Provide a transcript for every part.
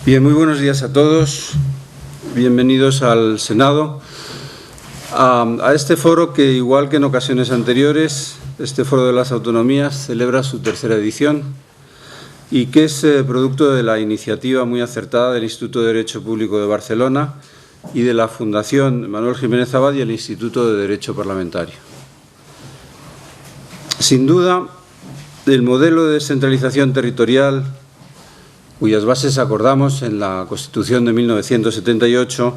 Bien, muy buenos días a todos. Bienvenidos al Senado, a este foro que, igual que en ocasiones anteriores, este Foro de las Autonomías celebra su tercera edición y que es producto de la iniciativa muy acertada del Instituto de Derecho Público de Barcelona y de la Fundación Manuel Jiménez Abad y el Instituto de Derecho Parlamentario. Sin duda, el modelo de descentralización territorial, cuyas bases acordamos en la Constitución de 1978,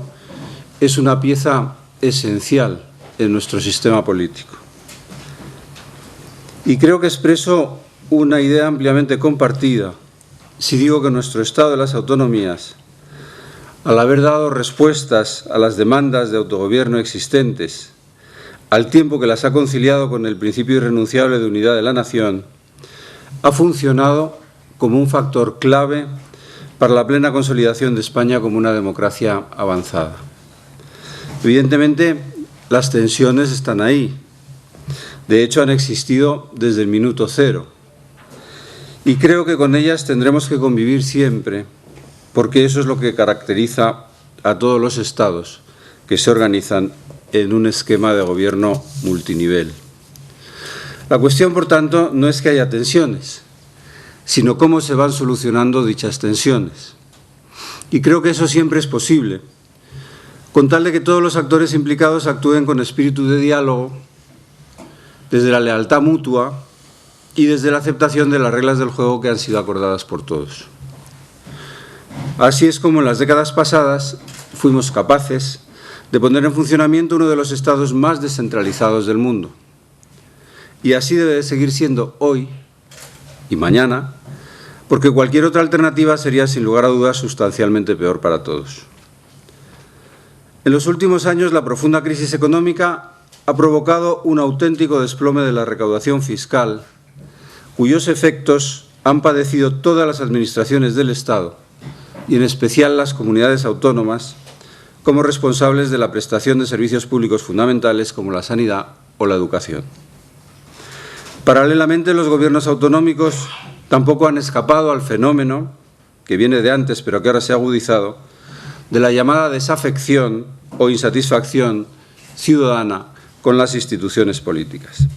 es una pieza esencial en nuestro sistema político. Y creo que expreso una idea ampliamente compartida si digo que nuestro Estado de las Autonomías, al haber dado respuestas a las demandas de autogobierno existentes, al tiempo que las ha conciliado con el principio irrenunciable de unidad de la nación, ha funcionado como un factor clave para la plena consolidación de España como una democracia avanzada. Evidentemente, las tensiones están ahí. De hecho, han existido desde el minuto cero. Y creo que con ellas tendremos que convivir siempre, porque eso es lo que caracteriza a todos los estados que se organizan en un esquema de gobierno multinivel. La cuestión, por tanto, no es que haya tensiones, sino cómo se van solucionando dichas tensiones. Y creo que eso siempre es posible, con tal de que todos los actores implicados actúen con espíritu de diálogo, desde la lealtad mutua y desde la aceptación de las reglas del juego que han sido acordadas por todos. Así es como en las décadas pasadas fuimos capaces de poner en funcionamiento uno de los estados más descentralizados del mundo. Y así debe de seguir siendo hoy y mañana, porque cualquier otra alternativa sería, sin lugar a dudas, sustancialmente peor para todos. En los últimos años, la profunda crisis económica ha provocado un auténtico desplome de la recaudación fiscal, cuyos efectos han padecido todas las administraciones del Estado, y en especial las comunidades autónomas, como responsables de la prestación de servicios públicos fundamentales como la sanidad o la educación. Paralelamente, los gobiernos autonómicos tampoco han escapado al fenómeno, que viene de antes pero que ahora se ha agudizado, de la llamada desafección o insatisfacción ciudadana con las instituciones políticas.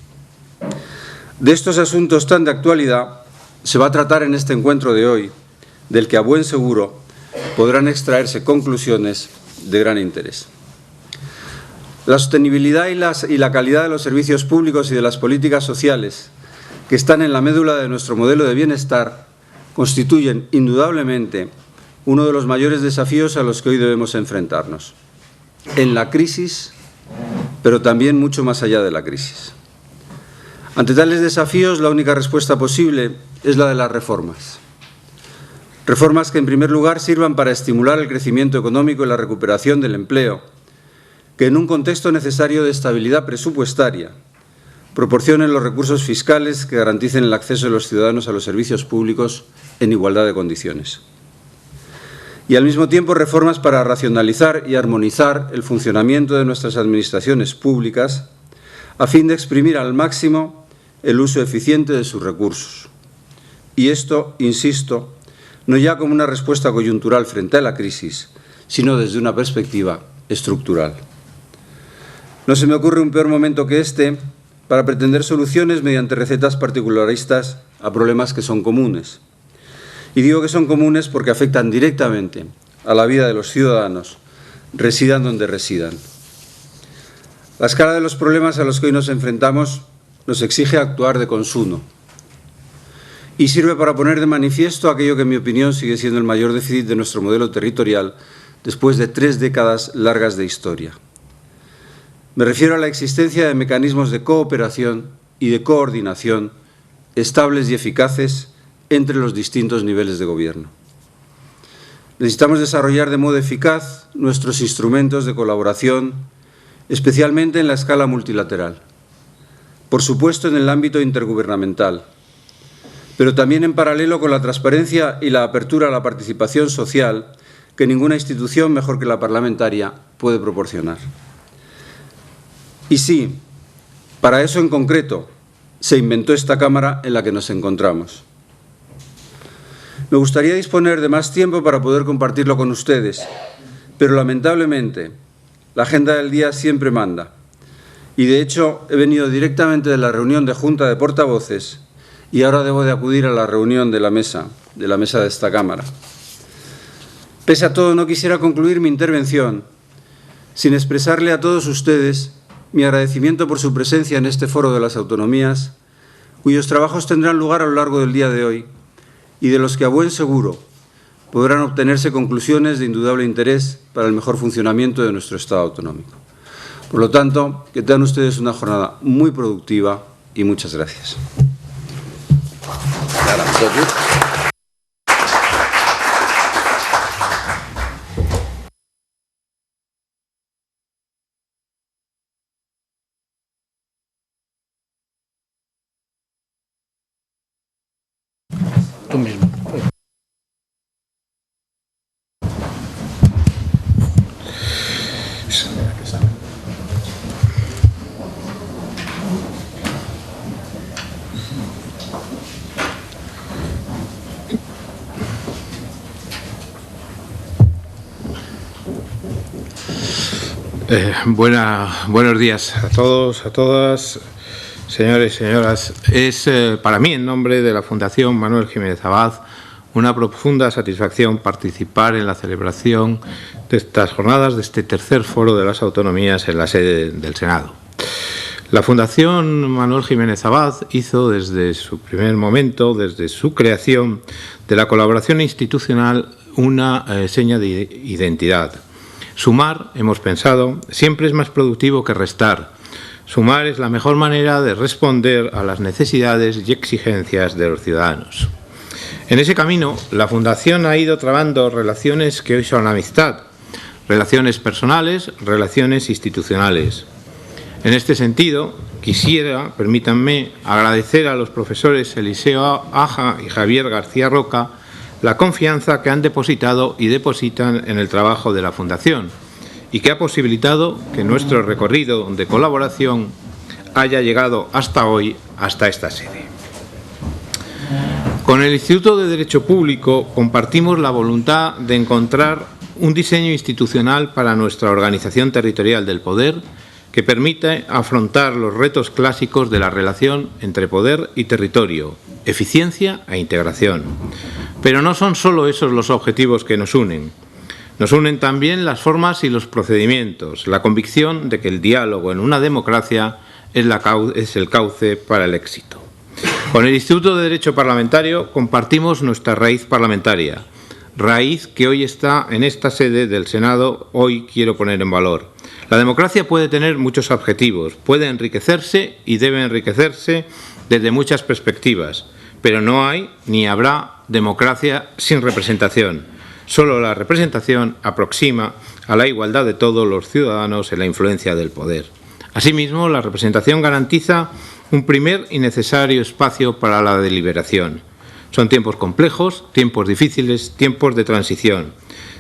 De estos asuntos tan de actualidad se va a tratar en este encuentro de hoy, del que a buen seguro podrán extraerse conclusiones de gran interés. La sostenibilidad y la calidad de los servicios públicos y de las políticas sociales que están en la médula de nuestro modelo de bienestar constituyen indudablemente uno de los mayores desafíos a los que hoy debemos enfrentarnos, en la crisis, pero también mucho más allá de la crisis. Ante tales desafíos, la única respuesta posible es la de las reformas. Reformas que, en primer lugar, sirvan para estimular el crecimiento económico y la recuperación del empleo, que en un contexto necesario de estabilidad presupuestaria proporcionen los recursos fiscales que garanticen el acceso de los ciudadanos a los servicios públicos en igualdad de condiciones. Y al mismo tiempo reformas para racionalizar y armonizar el funcionamiento de nuestras administraciones públicas a fin de exprimir al máximo el uso eficiente de sus recursos. Y esto, insisto, no ya como una respuesta coyuntural frente a la crisis, sino desde una perspectiva estructural. No se me ocurre un peor momento que este para pretender soluciones mediante recetas particularistas a problemas que son comunes. Y digo que son comunes porque afectan directamente a la vida de los ciudadanos, residan donde residan. La escala de los problemas a los que hoy nos enfrentamos nos exige actuar de consuno y sirve para poner de manifiesto aquello que, en mi opinión, sigue siendo el mayor déficit de nuestro modelo territorial después de 3 décadas largas de historia. Me refiero a la existencia de mecanismos de cooperación y de coordinación estables y eficaces entre los distintos niveles de gobierno. Necesitamos desarrollar de modo eficaz nuestros instrumentos de colaboración, especialmente en la escala multilateral, por supuesto en el ámbito intergubernamental, pero también en paralelo con la transparencia y la apertura a la participación social que ninguna institución mejor que la parlamentaria puede proporcionar. Y sí, para eso en concreto se inventó esta Cámara en la que nos encontramos. Me gustaría disponer de más tiempo para poder compartirlo con ustedes, pero lamentablemente la agenda del día siempre manda. Y de hecho he venido directamente de la reunión de Junta de Portavoces y ahora debo de acudir a la reunión de la mesa de esta Cámara. Pese a todo, no quisiera concluir mi intervención sin expresarle a todos ustedes mi agradecimiento por su presencia en este Foro de las Autonomías, cuyos trabajos tendrán lugar a lo largo del día de hoy y de los que a buen seguro podrán obtenerse conclusiones de indudable interés para el mejor funcionamiento de nuestro Estado autonómico. Por lo tanto, que tengan ustedes una jornada muy productiva y muchas gracias. Tú mismo. Buenos días a todos, a todas, señores y señoras. Es para mí, en nombre de la Fundación Manuel Jiménez Abad, una profunda satisfacción participar en la celebración de estas jornadas, de este tercer Foro de las Autonomías en la sede del Senado. La Fundación Manuel Jiménez Abad hizo desde su primer momento, desde su creación, de la colaboración institucional una seña de identidad. Sumar, hemos pensado, siempre es más productivo que restar. Sumar es la mejor manera de responder a las necesidades y exigencias de los ciudadanos. En ese camino, la Fundación ha ido trabando relaciones que hoy son amistad, relaciones personales, relaciones institucionales. En este sentido, quisiera, permítanme, agradecer a los profesores Eliseo Aja y Javier García Roca la confianza que han depositado y depositan en el trabajo de la Fundación y que ha posibilitado que nuestro recorrido de colaboración haya llegado hasta hoy, hasta esta sede. Con el Instituto de Derecho Público compartimos la voluntad de encontrar un diseño institucional para nuestra organización territorial del poder que permita afrontar los retos clásicos de la relación entre poder y territorio, eficiencia e integración. Pero no son solo esos los objetivos que nos unen. Nos unen también las formas y los procedimientos, la convicción de que el diálogo en una democracia es el cauce para el éxito. Con el Instituto de Derecho Parlamentario compartimos nuestra raíz parlamentaria, raíz que hoy está en esta sede del Senado, hoy quiero poner en valor. La democracia puede tener muchos objetivos, puede enriquecerse y debe enriquecerse desde muchas perspectivas, pero no hay ni habrá democracia sin representación. Solo la representación aproxima a la igualdad de todos los ciudadanos en la influencia del poder. Asimismo, la representación garantiza un primer y necesario espacio para la deliberación. Son tiempos complejos, tiempos difíciles, tiempos de transición,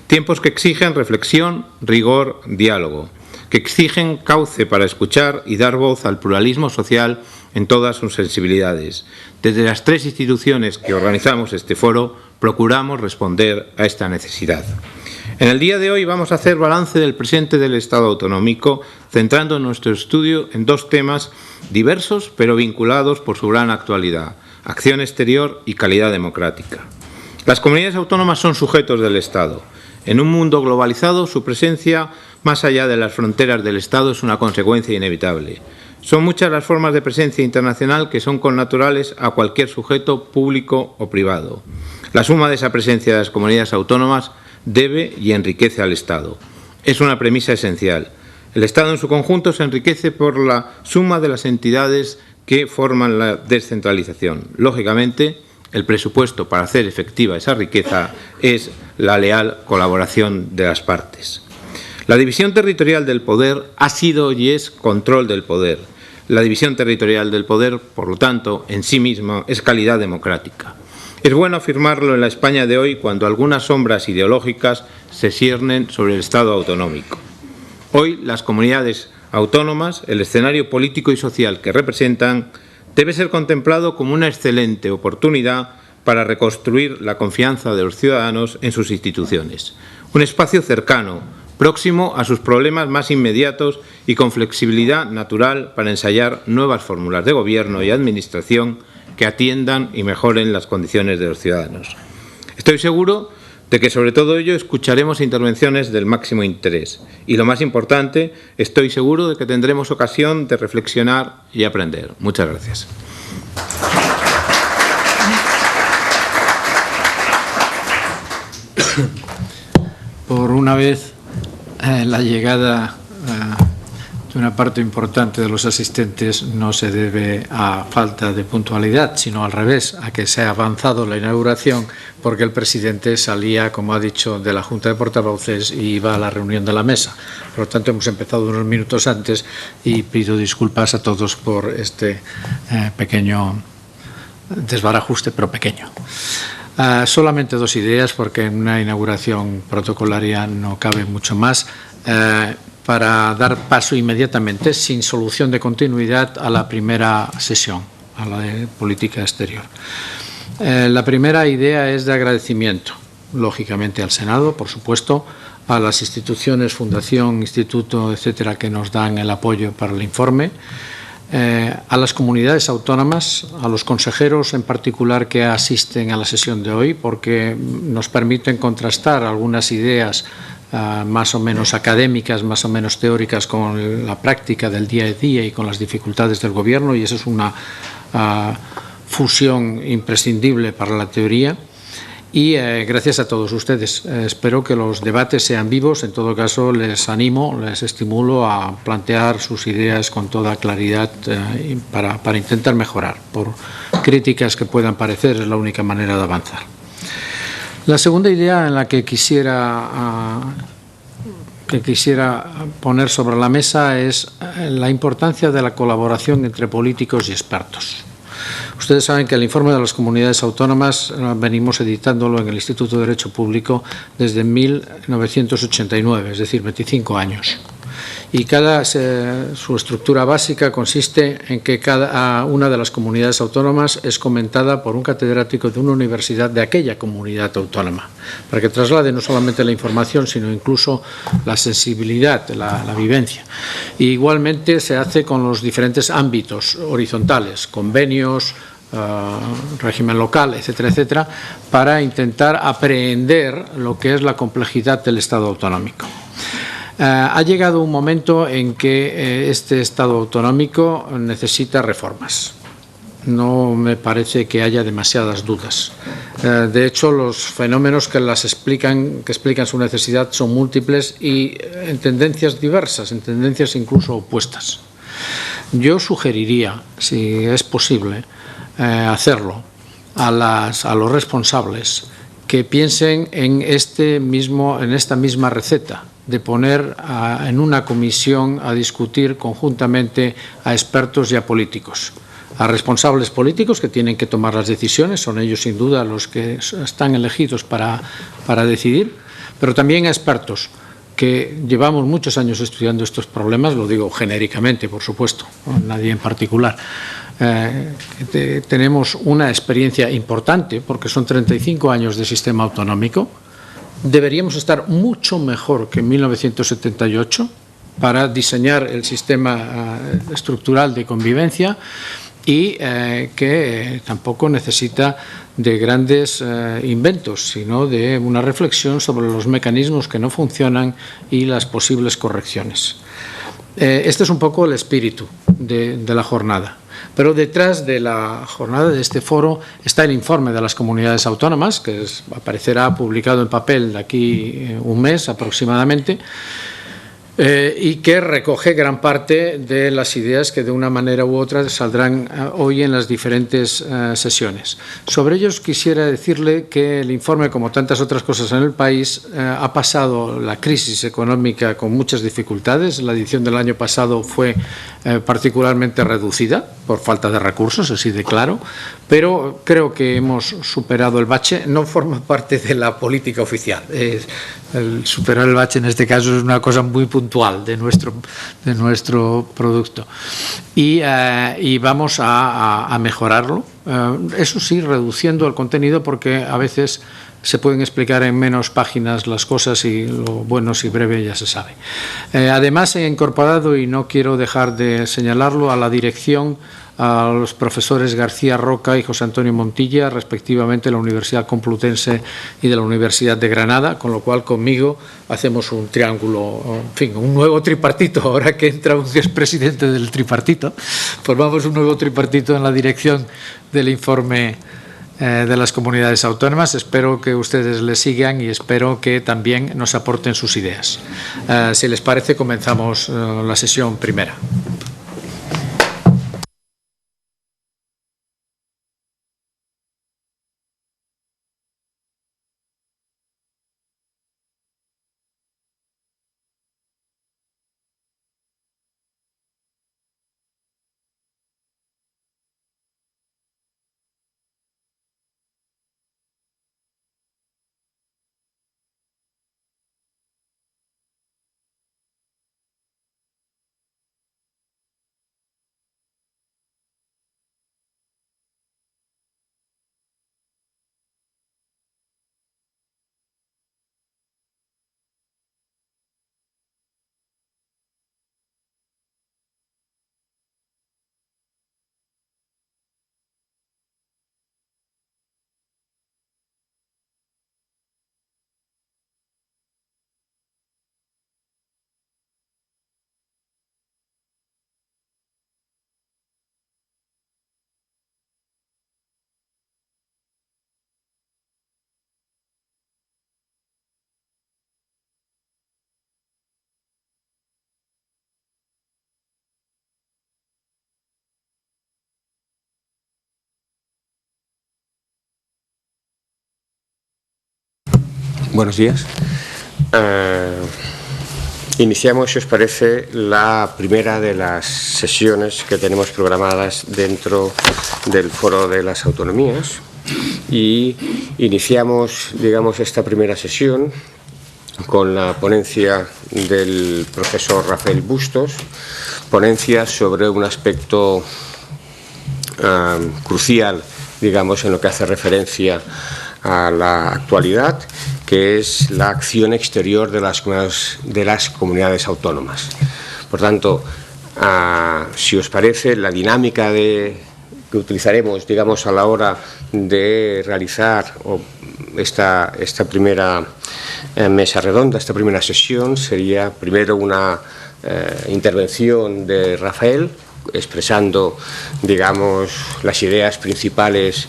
tiempos que exigen reflexión, rigor, diálogo, que exigen cauce para escuchar y dar voz al pluralismo social en todas sus sensibilidades. Desde las tres instituciones que organizamos este foro, procuramos responder a esta necesidad. En el día de hoy vamos a hacer balance del presente del Estado autonómico, centrando nuestro estudio en dos temas diversos pero vinculados por su gran actualidad: acción exterior y calidad democrática. Las comunidades autónomas son sujetos del Estado. En un mundo globalizado, su presencia más allá de las fronteras del Estado es una consecuencia inevitable. Son muchas las formas de presencia internacional que son connaturales a cualquier sujeto público o privado. La suma de esa presencia de las comunidades autónomas debe y enriquece al Estado. Es una premisa esencial. El Estado en su conjunto se enriquece por la suma de las entidades que forman la descentralización. Lógicamente, el presupuesto para hacer efectiva esa riqueza es la leal colaboración de las partes. La división territorial del poder ha sido y es control del poder. La división territorial del poder, por lo tanto, en sí misma es calidad democrática. Es bueno afirmarlo en la España de hoy cuando algunas sombras ideológicas se ciernen sobre el Estado autonómico. Hoy las comunidades autónomas, el escenario político y social que representan, debe ser contemplado como una excelente oportunidad para reconstruir la confianza de los ciudadanos en sus instituciones. Un espacio cercano, próximo a sus problemas más inmediatos y con flexibilidad natural para ensayar nuevas fórmulas de gobierno y administración que atiendan y mejoren las condiciones de los ciudadanos. Estoy seguro de que sobre todo ello escucharemos intervenciones del máximo interés y, lo más importante, estoy seguro de que tendremos ocasión de reflexionar y aprender. Muchas gracias. Por una vez, la llegada de una parte importante de los asistentes no se debe a falta de puntualidad, sino al revés, a que se ha avanzado la inauguración porque el presidente salía, como ha dicho, de la Junta de Portavoces y iba a la reunión de la mesa. Por lo tanto, hemos empezado unos minutos antes y pido disculpas a todos por este pequeño desbarajuste, pero pequeño. Solamente dos ideas, porque en una inauguración protocolaria no cabe mucho más, para dar paso inmediatamente, sin solución de continuidad, a la primera sesión, a la de política exterior. La primera idea es de agradecimiento, lógicamente al Senado, por supuesto, a las instituciones, Fundación, Instituto, etcétera, que nos dan el apoyo para el informe, a las comunidades autónomas, a los consejeros en particular que asisten a la sesión de hoy, porque nos permiten contrastar algunas ideas más o menos académicas, más o menos teóricas con la práctica del día a día y con las dificultades del gobierno, y eso es una fusión imprescindible para la teoría. Y gracias a todos ustedes. Espero que los debates sean vivos. En todo caso, les animo, les estimulo a plantear sus ideas con toda claridad para intentar mejorar. Por críticas que puedan parecer, es la única manera de avanzar. La segunda idea en la que quisiera poner sobre la mesa es la importancia de la colaboración entre políticos y expertos. Ustedes saben que el informe de las comunidades autónomas venimos editándolo en el Instituto de Derecho Público desde 1989, es decir, 25 años. Y su estructura básica consiste en que cada una de las comunidades autónomas es comentada por un catedrático de una universidad de aquella comunidad autónoma, para que traslade no solamente la información, sino incluso la sensibilidad, la vivencia. Y igualmente se hace con los diferentes ámbitos horizontales, convenios, régimen local, etcétera, etcétera, para intentar aprehender lo que es la complejidad del Estado autonómico. Ha llegado un momento en que este Estado autonómico necesita reformas. No me parece que haya demasiadas dudas. De hecho, los fenómenos que explican su necesidad son múltiples y en tendencias diversas, en tendencias incluso opuestas. Yo sugeriría, si es posible, hacerlo a los responsables que piensen en esta misma receta, de poner en una comisión a discutir conjuntamente a expertos y a políticos. A responsables políticos que tienen que tomar las decisiones, son ellos sin duda los que están elegidos para decidir, pero también a expertos que llevamos muchos años estudiando estos problemas, lo digo genéricamente, por supuesto, nadie en particular. Tenemos una experiencia importante porque son 35 años de sistema autonómico. Deberíamos estar mucho mejor que en 1978 para diseñar el sistema estructural de convivencia y que tampoco necesita de grandes inventos, sino de una reflexión sobre los mecanismos que no funcionan y las posibles correcciones. Este es un poco el espíritu de la jornada. Pero detrás de la jornada de este foro está el informe de las comunidades autónomas, que aparecerá publicado en papel de aquí un mes aproximadamente, y que recoge gran parte de las ideas que de una manera u otra saldrán hoy en las diferentes sesiones. Sobre ellos quisiera decirle que el informe, como tantas otras cosas en el país, ha pasado la crisis económica con muchas dificultades. La edición del año pasado fue particularmente reducida por falta de recursos, así de claro, pero creo que hemos superado el bache. No forma parte de la política oficial. El superar el bache en este caso es una cosa muy puntual puntual de nuestro producto. Y vamos a mejorarlo, eso sí, reduciendo el contenido, porque a veces se pueden explicar en menos páginas las cosas y lo bueno, si breve, ya se sabe. Además, he incorporado, y no quiero dejar de señalarlo, a la dirección a los profesores García Roca y José Antonio Montilla, respectivamente de la Universidad Complutense y de la Universidad de Granada, con lo cual conmigo hacemos un triángulo, en fin, un nuevo tripartito. Ahora que entra un expresidente del tripartito, formamos un nuevo tripartito en la dirección del informe de las comunidades autónomas. Espero que ustedes le sigan y espero que también nos aporten sus ideas. Si les parece, comenzamos la sesión primera. Buenos días. Iniciamos, si os parece, la primera de las sesiones que tenemos programadas dentro del Foro de las Autonomías, y iniciamos, digamos, esta primera sesión con la ponencia del profesor Rafael Bustos, ponencia sobre un aspecto crucial, digamos, en lo que hace referencia a la actualidad, que es la acción exterior de las comunidades autónomas. Por tanto, si os parece, la dinámica que utilizaremos, digamos, a la hora de realizar esta primera mesa redonda, esta primera sesión, sería primero una intervención de Rafael, expresando, digamos, las ideas principales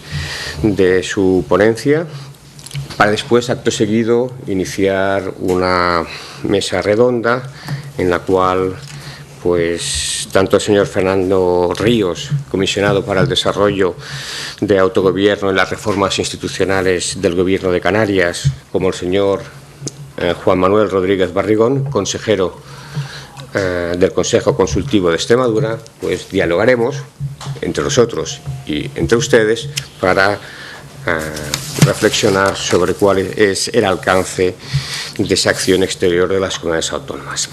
de su ponencia, para después, acto seguido, iniciar una mesa redonda en la cual, pues, tanto el señor Fernando Ríos, comisionado para el desarrollo de autogobierno y las reformas institucionales del Gobierno de Canarias, como el señor Juan Manuel Rodríguez Barrigón, consejero del Consejo Consultivo de Extremadura, pues dialogaremos entre nosotros y entre ustedes para reflexionar sobre cuál es el alcance de esa acción exterior de las comunidades autónomas.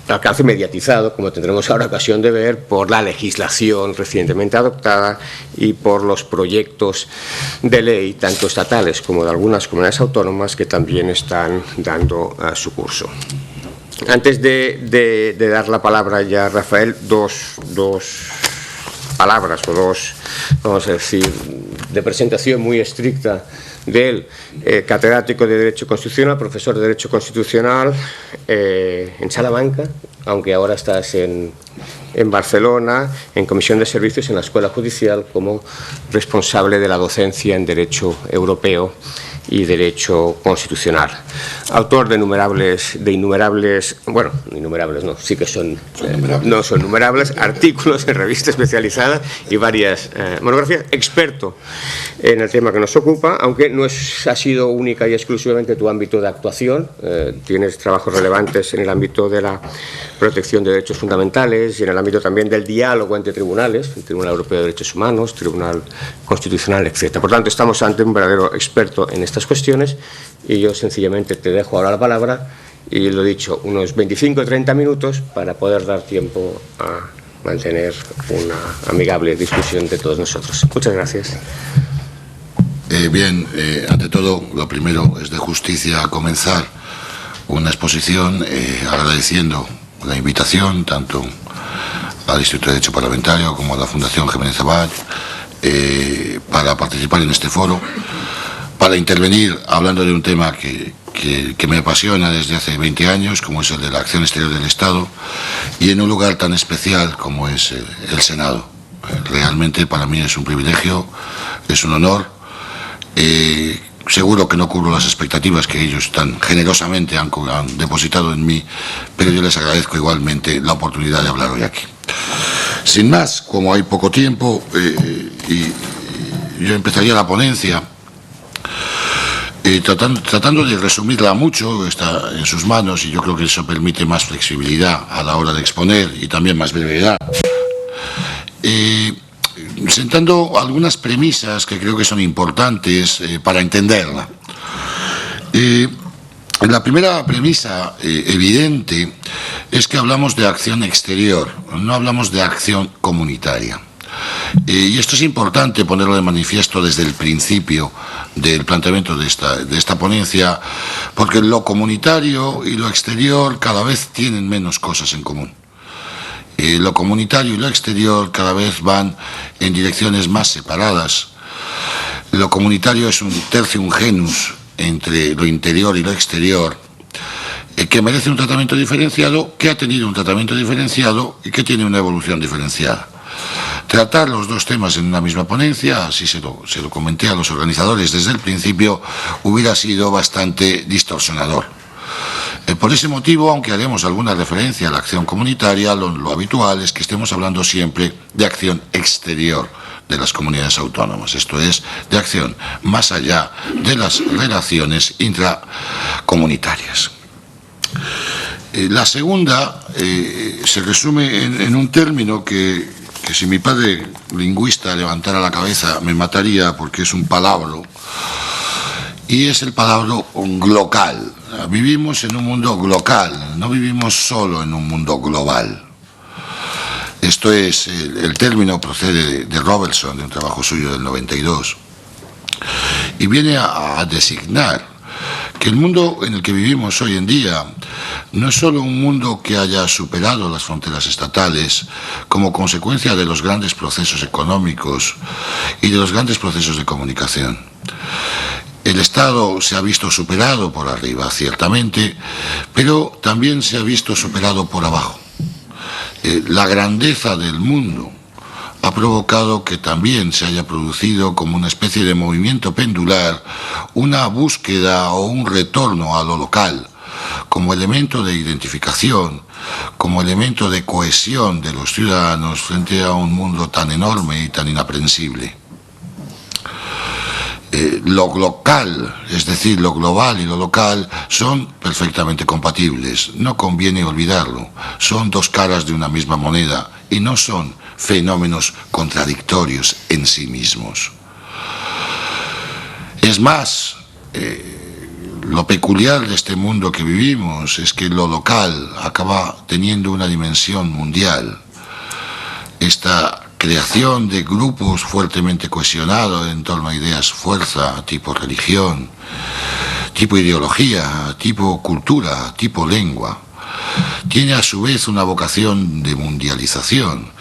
Alcance mediatizado, como tendremos ahora ocasión de ver, por la legislación recientemente adoptada y por los proyectos de ley, tanto estatales como de algunas comunidades autónomas, que también están dando su curso. Antes de dar la palabra ya a Rafael, dos palabras o dos, vamos a decir, de presentación muy estricta de él. Catedrático de Derecho Constitucional, profesor de Derecho Constitucional en Salamanca, aunque ahora estás en Barcelona, en Comisión de Servicios en la Escuela Judicial, como responsable de la docencia en Derecho Europeo y Derecho Constitucional. Autor de innumerables, bueno, innumerables no, sí que son, no son numerables, artículos en revistas especializadas y varias monografías. Experto en el tema que nos ocupa, aunque no ha sido única y exclusivamente tu ámbito de actuación. Tienes trabajos relevantes en el ámbito de la protección de derechos fundamentales y en el ámbito también del diálogo entre tribunales, el Tribunal Europeo de Derechos Humanos, Tribunal Constitucional, etc. Por tanto, estamos ante un verdadero experto en estas cuestiones y yo sencillamente te dejo ahora la palabra y lo dicho, unos 25 o 30 minutos para poder dar tiempo a mantener una amigable discusión de todos nosotros. Muchas gracias. Bien, ante todo, lo primero es de justicia comenzar una exposición agradeciendo la invitación tanto al Instituto de Derecho Parlamentario como a la Fundación Jiménez Abad para participar en este foro, para intervenir hablando de un tema que me apasiona desde hace 20 años, como es el de la acción exterior del Estado, y en un lugar tan especial como es el Senado. Realmente para mí es un privilegio, es un honor. Seguro que no cubro las expectativas que ellos tan generosamente han depositado en mí, pero yo les agradezco igualmente la oportunidad de hablar hoy aquí. Sin más, como hay poco tiempo, yo empezaría la ponencia tratando de resumirla mucho. Está en sus manos y yo creo que eso permite más flexibilidad a la hora de exponer y también más brevedad. Sentando algunas premisas que creo que son importantes para entenderla. La primera premisa evidente es que hablamos de acción exterior, no hablamos de acción comunitaria. Y esto es importante ponerlo de manifiesto desde el principio del planteamiento de esta ponencia, porque lo comunitario y lo exterior cada vez tienen menos cosas en común. Lo comunitario y lo exterior cada vez van en direcciones más separadas. Lo comunitario es un tertium genus entre lo interior y lo exterior, que merece un tratamiento diferenciado, que ha tenido un tratamiento diferenciado y que tiene una evolución diferenciada. Tratar los dos temas en una misma ponencia, así se lo comenté a los organizadores desde el principio, hubiera sido bastante distorsionador. Por ese motivo, aunque haremos alguna referencia a la acción comunitaria, lo habitual es que estemos hablando siempre de acción exterior de las comunidades autónomas, esto es, de acción más allá de las relaciones intracomunitarias. La segunda se resume en un término que si mi padre lingüista levantara la cabeza me mataría, porque es un palabro, y es el palabra glocal. Vivimos en un mundo glocal, no vivimos solo en un mundo global. Esto es, el término procede de Robertson, de un trabajo suyo del 92, y viene a designar que el mundo en el que vivimos hoy en día no es solo un mundo que haya superado las fronteras estatales como consecuencia de los grandes procesos económicos y de los grandes procesos de comunicación. El Estado se ha visto superado por arriba, ciertamente, pero también se ha visto superado por abajo. La grandeza del mundo ha provocado que también se haya producido como una especie de movimiento pendular, una búsqueda o un retorno a lo local, como elemento de identificación, como elemento de cohesión de los ciudadanos frente a un mundo tan enorme y tan inaprensible. Lo local, es decir, lo global y lo local, son perfectamente compatibles. No conviene olvidarlo. Son dos caras de una misma moneda y no son fenómenos contradictorios en sí mismos. Es más, lo peculiar de este mundo que vivimos es que lo local acaba teniendo una dimensión mundial. Esta creación de grupos fuertemente cohesionados en torno a ideas fuerza, tipo religión, tipo ideología, tipo cultura, tipo lengua, tiene a su vez una vocación de mundialización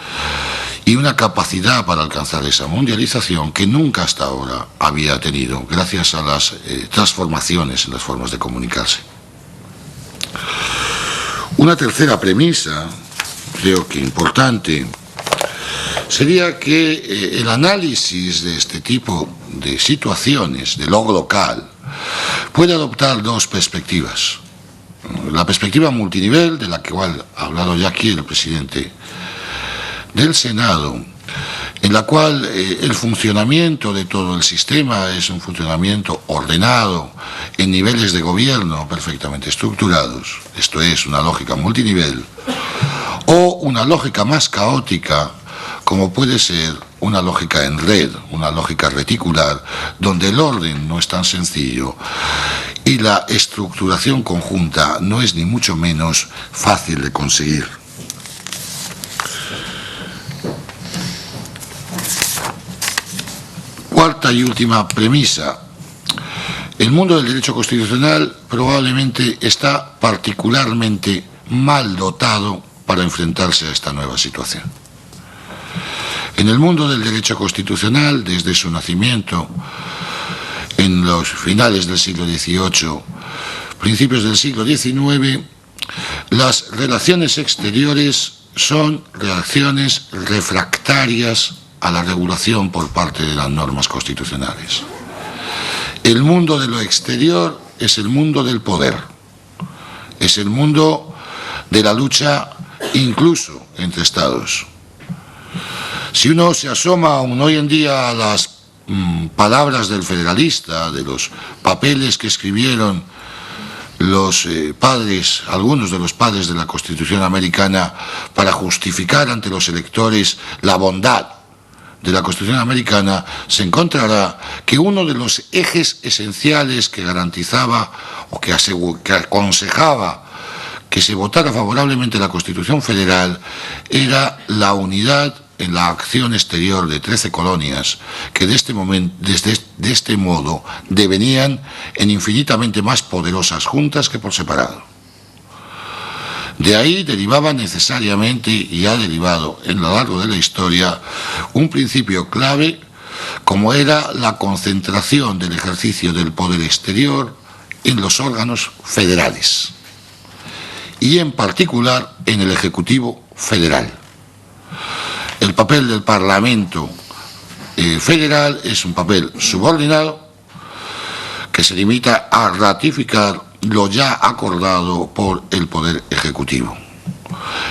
y una capacidad para alcanzar esa mundialización que nunca hasta ahora había tenido, gracias a las transformaciones en las formas de comunicarse. Una tercera premisa, creo que importante, sería que el análisis de este tipo de situaciones, de lo local, puede adoptar dos perspectivas. La perspectiva multinivel, de la cual ha hablado ya aquí el presidente del Senado, en la cual el funcionamiento de todo el sistema es un funcionamiento ordenado en niveles de gobierno perfectamente estructurados, esto es, una lógica multinivel, o una lógica más caótica, como puede ser una lógica en red, una lógica reticular, donde el orden no es tan sencillo y la estructuración conjunta no es ni mucho menos fácil de conseguir. Cuarta y última premisa. El mundo del derecho constitucional probablemente está particularmente mal dotado para enfrentarse a esta nueva situación. En el mundo del derecho constitucional, desde su nacimiento en los finales del siglo XVIII, principios del siglo XIX, las relaciones exteriores son reacciones refractarias a la regulación por parte de las normas constitucionales. El mundo de lo exterior es el mundo del poder, es el mundo de la lucha incluso entre Estados. Si uno se asoma aún hoy en día a las palabras del federalista, de los papeles que escribieron los padres, algunos de los padres de la Constitución americana, para justificar ante los electores la bondad de la Constitución americana, se encontrará que uno de los ejes esenciales que garantizaba o que aconsejaba que se votara favorablemente la Constitución federal era la unidad en la acción exterior de 13 colonias que de este modo devenían en infinitamente más poderosas juntas que por separado. De ahí derivaba necesariamente, y ha derivado en lo largo de la historia, un principio clave como era la concentración del ejercicio del poder exterior en los órganos federales y en particular en el Ejecutivo federal. El papel del Parlamento federal es un papel subordinado que se limita a ratificar lo ya acordado por el Poder Ejecutivo.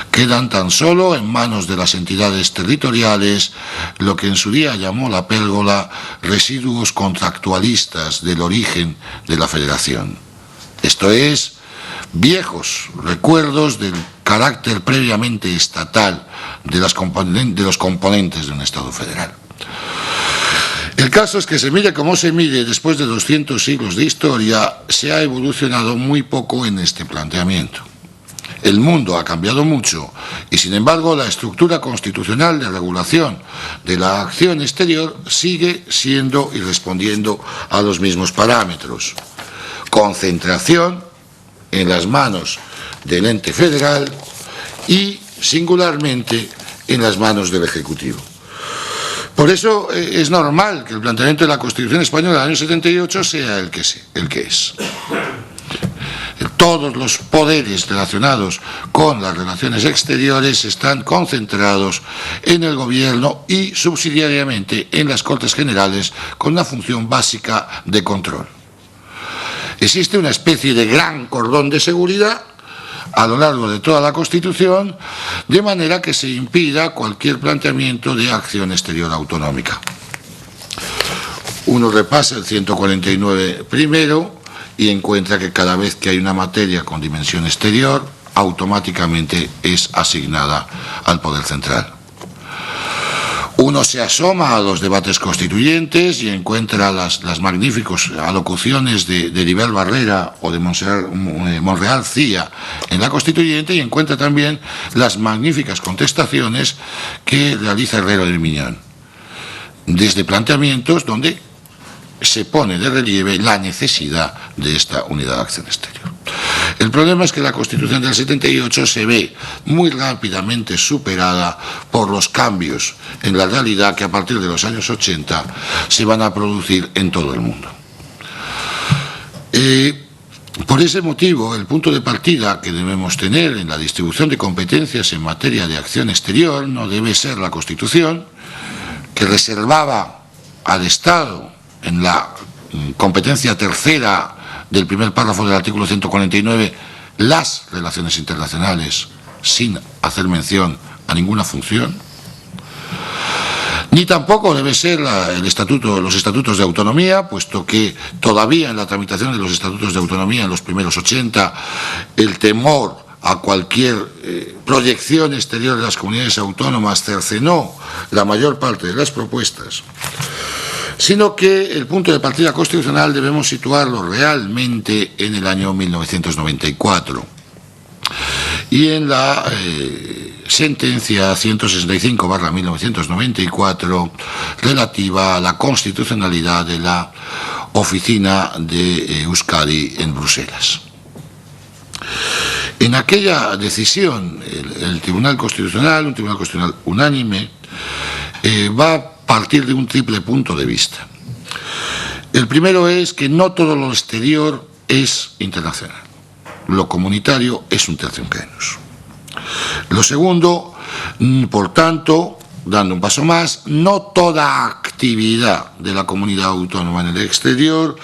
Quedan tan solo en manos de las entidades territoriales lo que en su día llamó la pérgola residuos contractualistas del origen de la federación. Esto es, viejos recuerdos del carácter previamente estatal de los componentes de un Estado federal. El caso es que se mire como se mire, después de 200 siglos de historia, se ha evolucionado muy poco en este planteamiento. El mundo ha cambiado mucho y, sin embargo, la estructura constitucional de regulación de la acción exterior sigue siendo y respondiendo a los mismos parámetros. Concentración en las manos del ente federal y, singularmente, en las manos del Ejecutivo. Por eso es normal que el planteamiento de la Constitución española del año 78 sea el que es. Todos los poderes relacionados con las relaciones exteriores están concentrados en el Gobierno y subsidiariamente en las Cortes Generales con una función básica de control. Existe una especie de gran cordón de seguridad a lo largo de toda la Constitución, de manera que se impida cualquier planteamiento de acción exterior autonómica. Uno repasa el 149 primero y encuentra que cada vez que hay una materia con dimensión exterior, automáticamente es asignada al Poder Central. Uno se asoma a los debates constituyentes y encuentra las magníficas alocuciones de Heribert Barrera o de Monreal Cía en la Constituyente y encuentra también las magníficas contestaciones que realiza Herrero del Miñón, desde planteamientos donde se pone de relieve la necesidad de esta unidad de acción exterior. El problema es que la Constitución del 78 se ve muy rápidamente superada por los cambios en la realidad que a partir de los años 80 se van a producir en todo el mundo. Por ese motivo, el punto de partida que debemos tener en la distribución de competencias en materia de acción exterior no debe ser la Constitución, que reservaba al Estado en la competencia tercera del primer párrafo del artículo 149 las relaciones internacionales sin hacer mención a ninguna función, ni tampoco debe ser los estatutos de autonomía, puesto que todavía en la tramitación de los estatutos de autonomía en los primeros 80 el temor a cualquier proyección exterior de las comunidades autónomas cercenó la mayor parte de las propuestas. sino que el punto de partida constitucional debemos situarlo realmente en el año 1994 y en la sentencia 165/1994 relativa a la constitucionalidad de la oficina de Euskadi en Bruselas. En aquella decisión, el Tribunal Constitucional, un Tribunal Constitucional unánime, va a partir de un triple punto de vista. El primero es que no todo lo exterior es internacional. Lo comunitario es un tertium genus. Lo segundo, por tanto, dando un paso más, no toda actividad de la comunidad autónoma en el exterior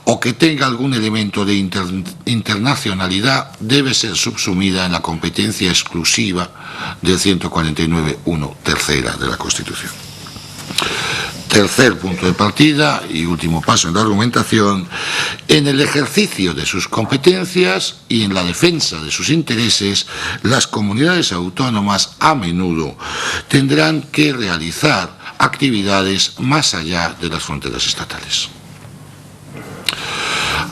o que tenga algún elemento de internacionalidad debe ser subsumida en la competencia exclusiva del 149.1 tercera de la Constitución. Tercer punto de partida y último paso en la argumentación, en el ejercicio de sus competencias y en la defensa de sus intereses, las comunidades autónomas a menudo tendrán que realizar actividades más allá de las fronteras estatales.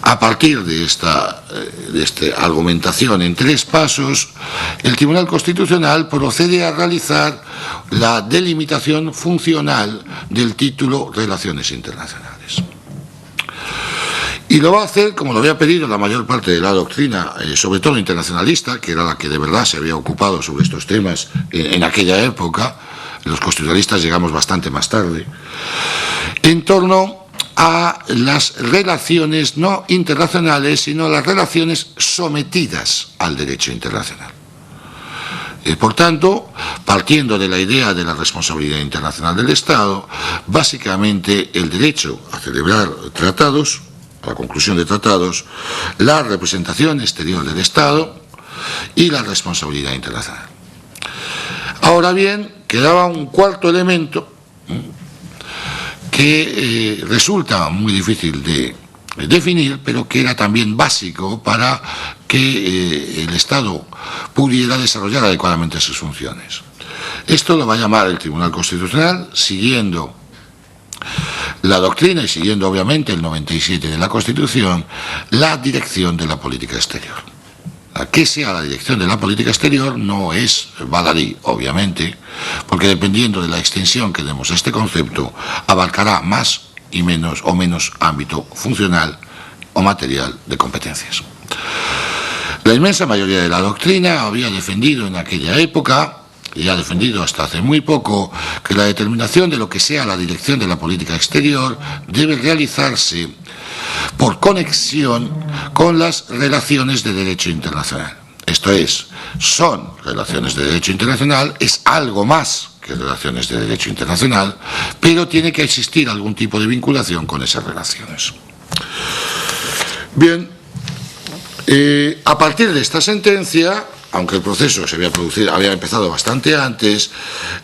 A partir de esta argumentación en tres pasos, el Tribunal Constitucional procede a realizar la delimitación funcional del título Relaciones Internacionales. Y lo va a hacer, como lo había pedido la mayor parte de la doctrina, sobre todo internacionalista, que era la que de verdad se había ocupado sobre estos temas en aquella época. Los constitucionalistas llegamos bastante más tarde, en torno a las relaciones no internacionales, sino las relaciones sometidas al derecho internacional. Por tanto, partiendo de la idea de la responsabilidad internacional del Estado, básicamente el derecho a celebrar tratados, a la conclusión de tratados, la representación exterior del Estado y la responsabilidad internacional. Ahora bien, quedaba un cuarto elemento que resulta muy difícil de definir, pero que era también básico para que el Estado pudiera desarrollar adecuadamente sus funciones. Esto lo va a llamar el Tribunal Constitucional, siguiendo la doctrina y siguiendo obviamente el 97 de la Constitución, la dirección de la política exterior. Que sea la dirección de la política exterior no es baladí, obviamente, porque dependiendo de la extensión que demos a este concepto, abarcará más y menos o menos ámbito funcional o material de competencias. La inmensa mayoría de la doctrina había defendido en aquella época, y ha defendido hasta hace muy poco, que la determinación de lo que sea la dirección de la política exterior debe realizarse por conexión con las relaciones de derecho internacional. Esto es, son relaciones de derecho internacional, es algo más que relaciones de derecho internacional, pero tiene que existir algún tipo de vinculación con esas relaciones. Bien, a partir de esta sentencia, aunque el proceso había empezado bastante antes,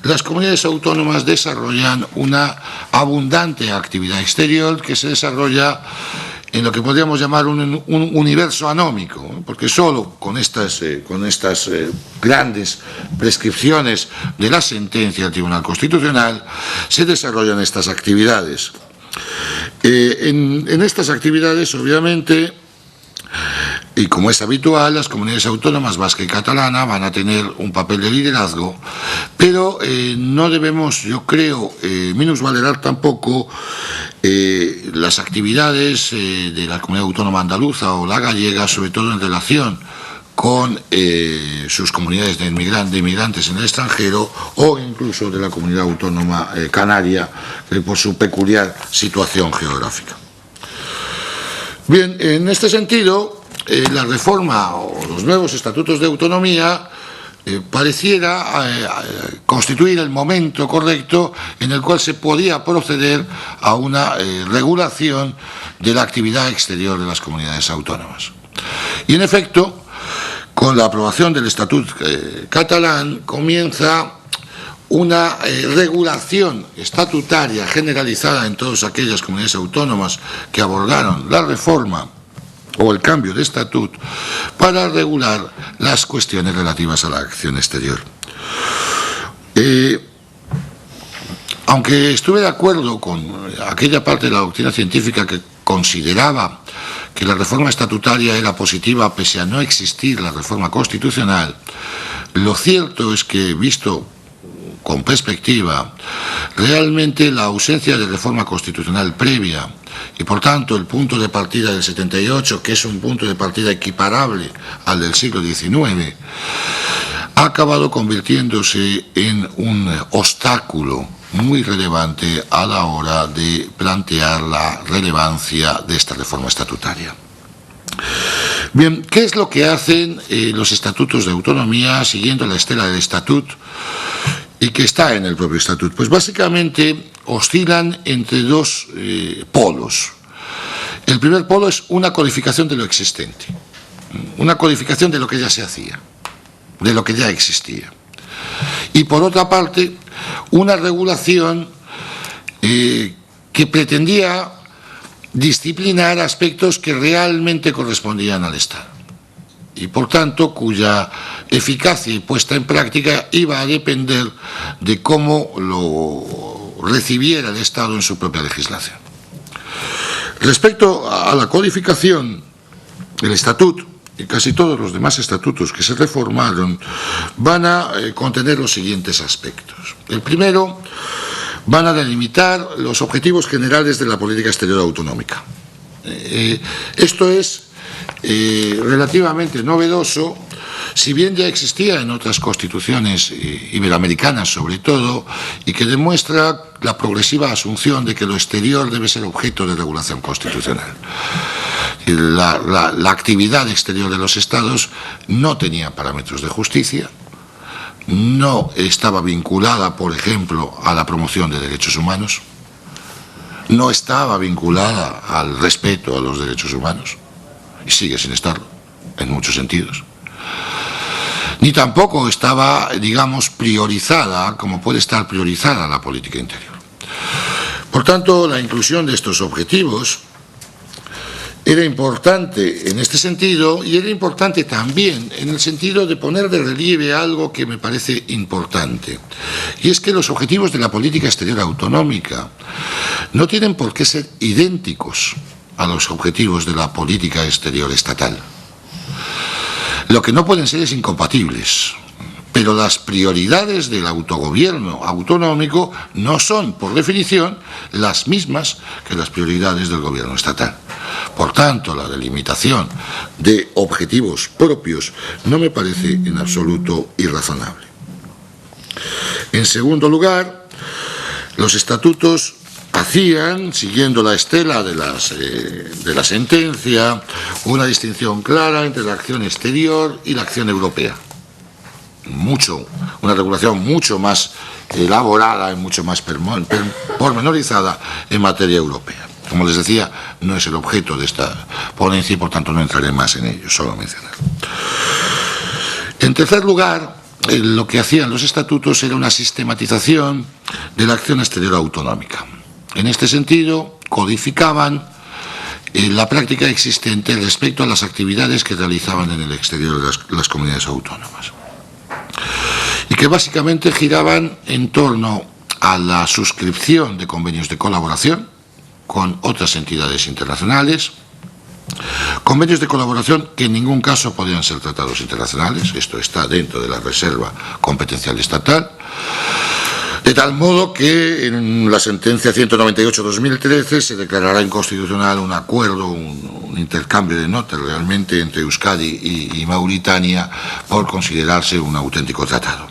las comunidades autónomas desarrollan una abundante actividad exterior que se desarrolla en lo que podríamos llamar un universo anómico, porque solo con estas grandes prescripciones de la sentencia del Tribunal Constitucional se desarrollan estas actividades. En estas actividades, obviamente, y como es habitual, las comunidades autónomas vasca y catalana van a tener un papel de liderazgo, pero no debemos, yo creo, minusvalorar tampoco las actividades de la comunidad autónoma andaluza o la gallega, sobre todo en relación con sus comunidades de inmigrantes en el extranjero o incluso de la comunidad autónoma canaria por su peculiar situación geográfica. Bien, en este sentido, la reforma o los nuevos estatutos de autonomía pareciera constituir el momento correcto en el cual se podía proceder a una regulación de la actividad exterior de las comunidades autónomas. Y en efecto, con la aprobación del Estatut catalán comienza una regulación estatutaria generalizada en todas aquellas comunidades autónomas que abordaron la reforma o el cambio de estatut para regular las cuestiones relativas a la acción exterior. Aunque estuve de acuerdo con aquella parte de la doctrina científica que consideraba que la reforma estatutaria era positiva pese a no existir la reforma constitucional, lo cierto es que, visto con perspectiva, realmente la ausencia de reforma constitucional previa y por tanto el punto de partida del 78, que es un punto de partida equiparable al del siglo XIX, ha acabado convirtiéndose en un obstáculo muy relevante a la hora de plantear la relevancia de esta reforma estatutaria. Bien, ¿qué es lo que hacen los estatutos de autonomía siguiendo la estela del estatut y que está en el propio estatut? Pues básicamente oscilan entre dos polos. El primer polo es una codificación de lo existente, una codificación de lo que ya se hacía, de lo que ya existía. Y por otra parte, una regulación que pretendía disciplinar aspectos que realmente correspondían al Estado y por tanto cuya eficacia y puesta en práctica iba a depender de cómo lo recibiera el Estado en su propia legislación. Respecto a la codificación, el Estatut y casi todos los demás estatutos que se reformaron van a contener los siguientes aspectos. El primero, van a delimitar los objetivos generales de la política exterior autonómica. Esto es relativamente novedoso, si bien ya existía en otras constituciones iberoamericanas sobre todo, y que demuestra la progresiva asunción de que lo exterior debe ser objeto de regulación constitucional. La actividad exterior de los Estados no tenía parámetros de justicia, no estaba vinculada, por ejemplo, a la promoción de derechos humanos, no estaba vinculada al respeto a los derechos humanos, y sigue sin estarlo, en muchos sentidos. Ni tampoco estaba, digamos, priorizada, como puede estar priorizada la política interior. Por tanto, la inclusión de estos objetivos era importante en este sentido y era importante también en el sentido de poner de relieve algo que me parece importante. Y es que los objetivos de la política exterior autonómica no tienen por qué ser idénticos a los objetivos de la política exterior estatal. Lo que no pueden ser es incompatibles. Pero las prioridades del autogobierno autonómico no son, por definición, las mismas que las prioridades del gobierno estatal. Por tanto, la delimitación de objetivos propios no me parece en absoluto irrazonable. En segundo lugar, los estatutos hacían, siguiendo la estela de la sentencia, una distinción clara entre la acción exterior y la acción europea. Una regulación mucho más elaborada y mucho más pormenorizada en materia europea. Como les decía, no es el objeto de esta ponencia y por tanto no entraré más en ello, solo mencionar. En tercer lugar, lo que hacían los estatutos era una sistematización de la acción exterior autonómica. En este sentido, codificaban la práctica existente respecto a las actividades que realizaban en el exterior de las comunidades autónomas, y que básicamente giraban en torno a la suscripción de convenios de colaboración con otras entidades internacionales, convenios de colaboración que en ningún caso podían ser tratados internacionales, esto está dentro de la reserva competencial estatal, de tal modo que en la sentencia 198/2013 se declarará inconstitucional un acuerdo, un intercambio de notas realmente entre Euskadi y Mauritania por considerarse un auténtico tratado.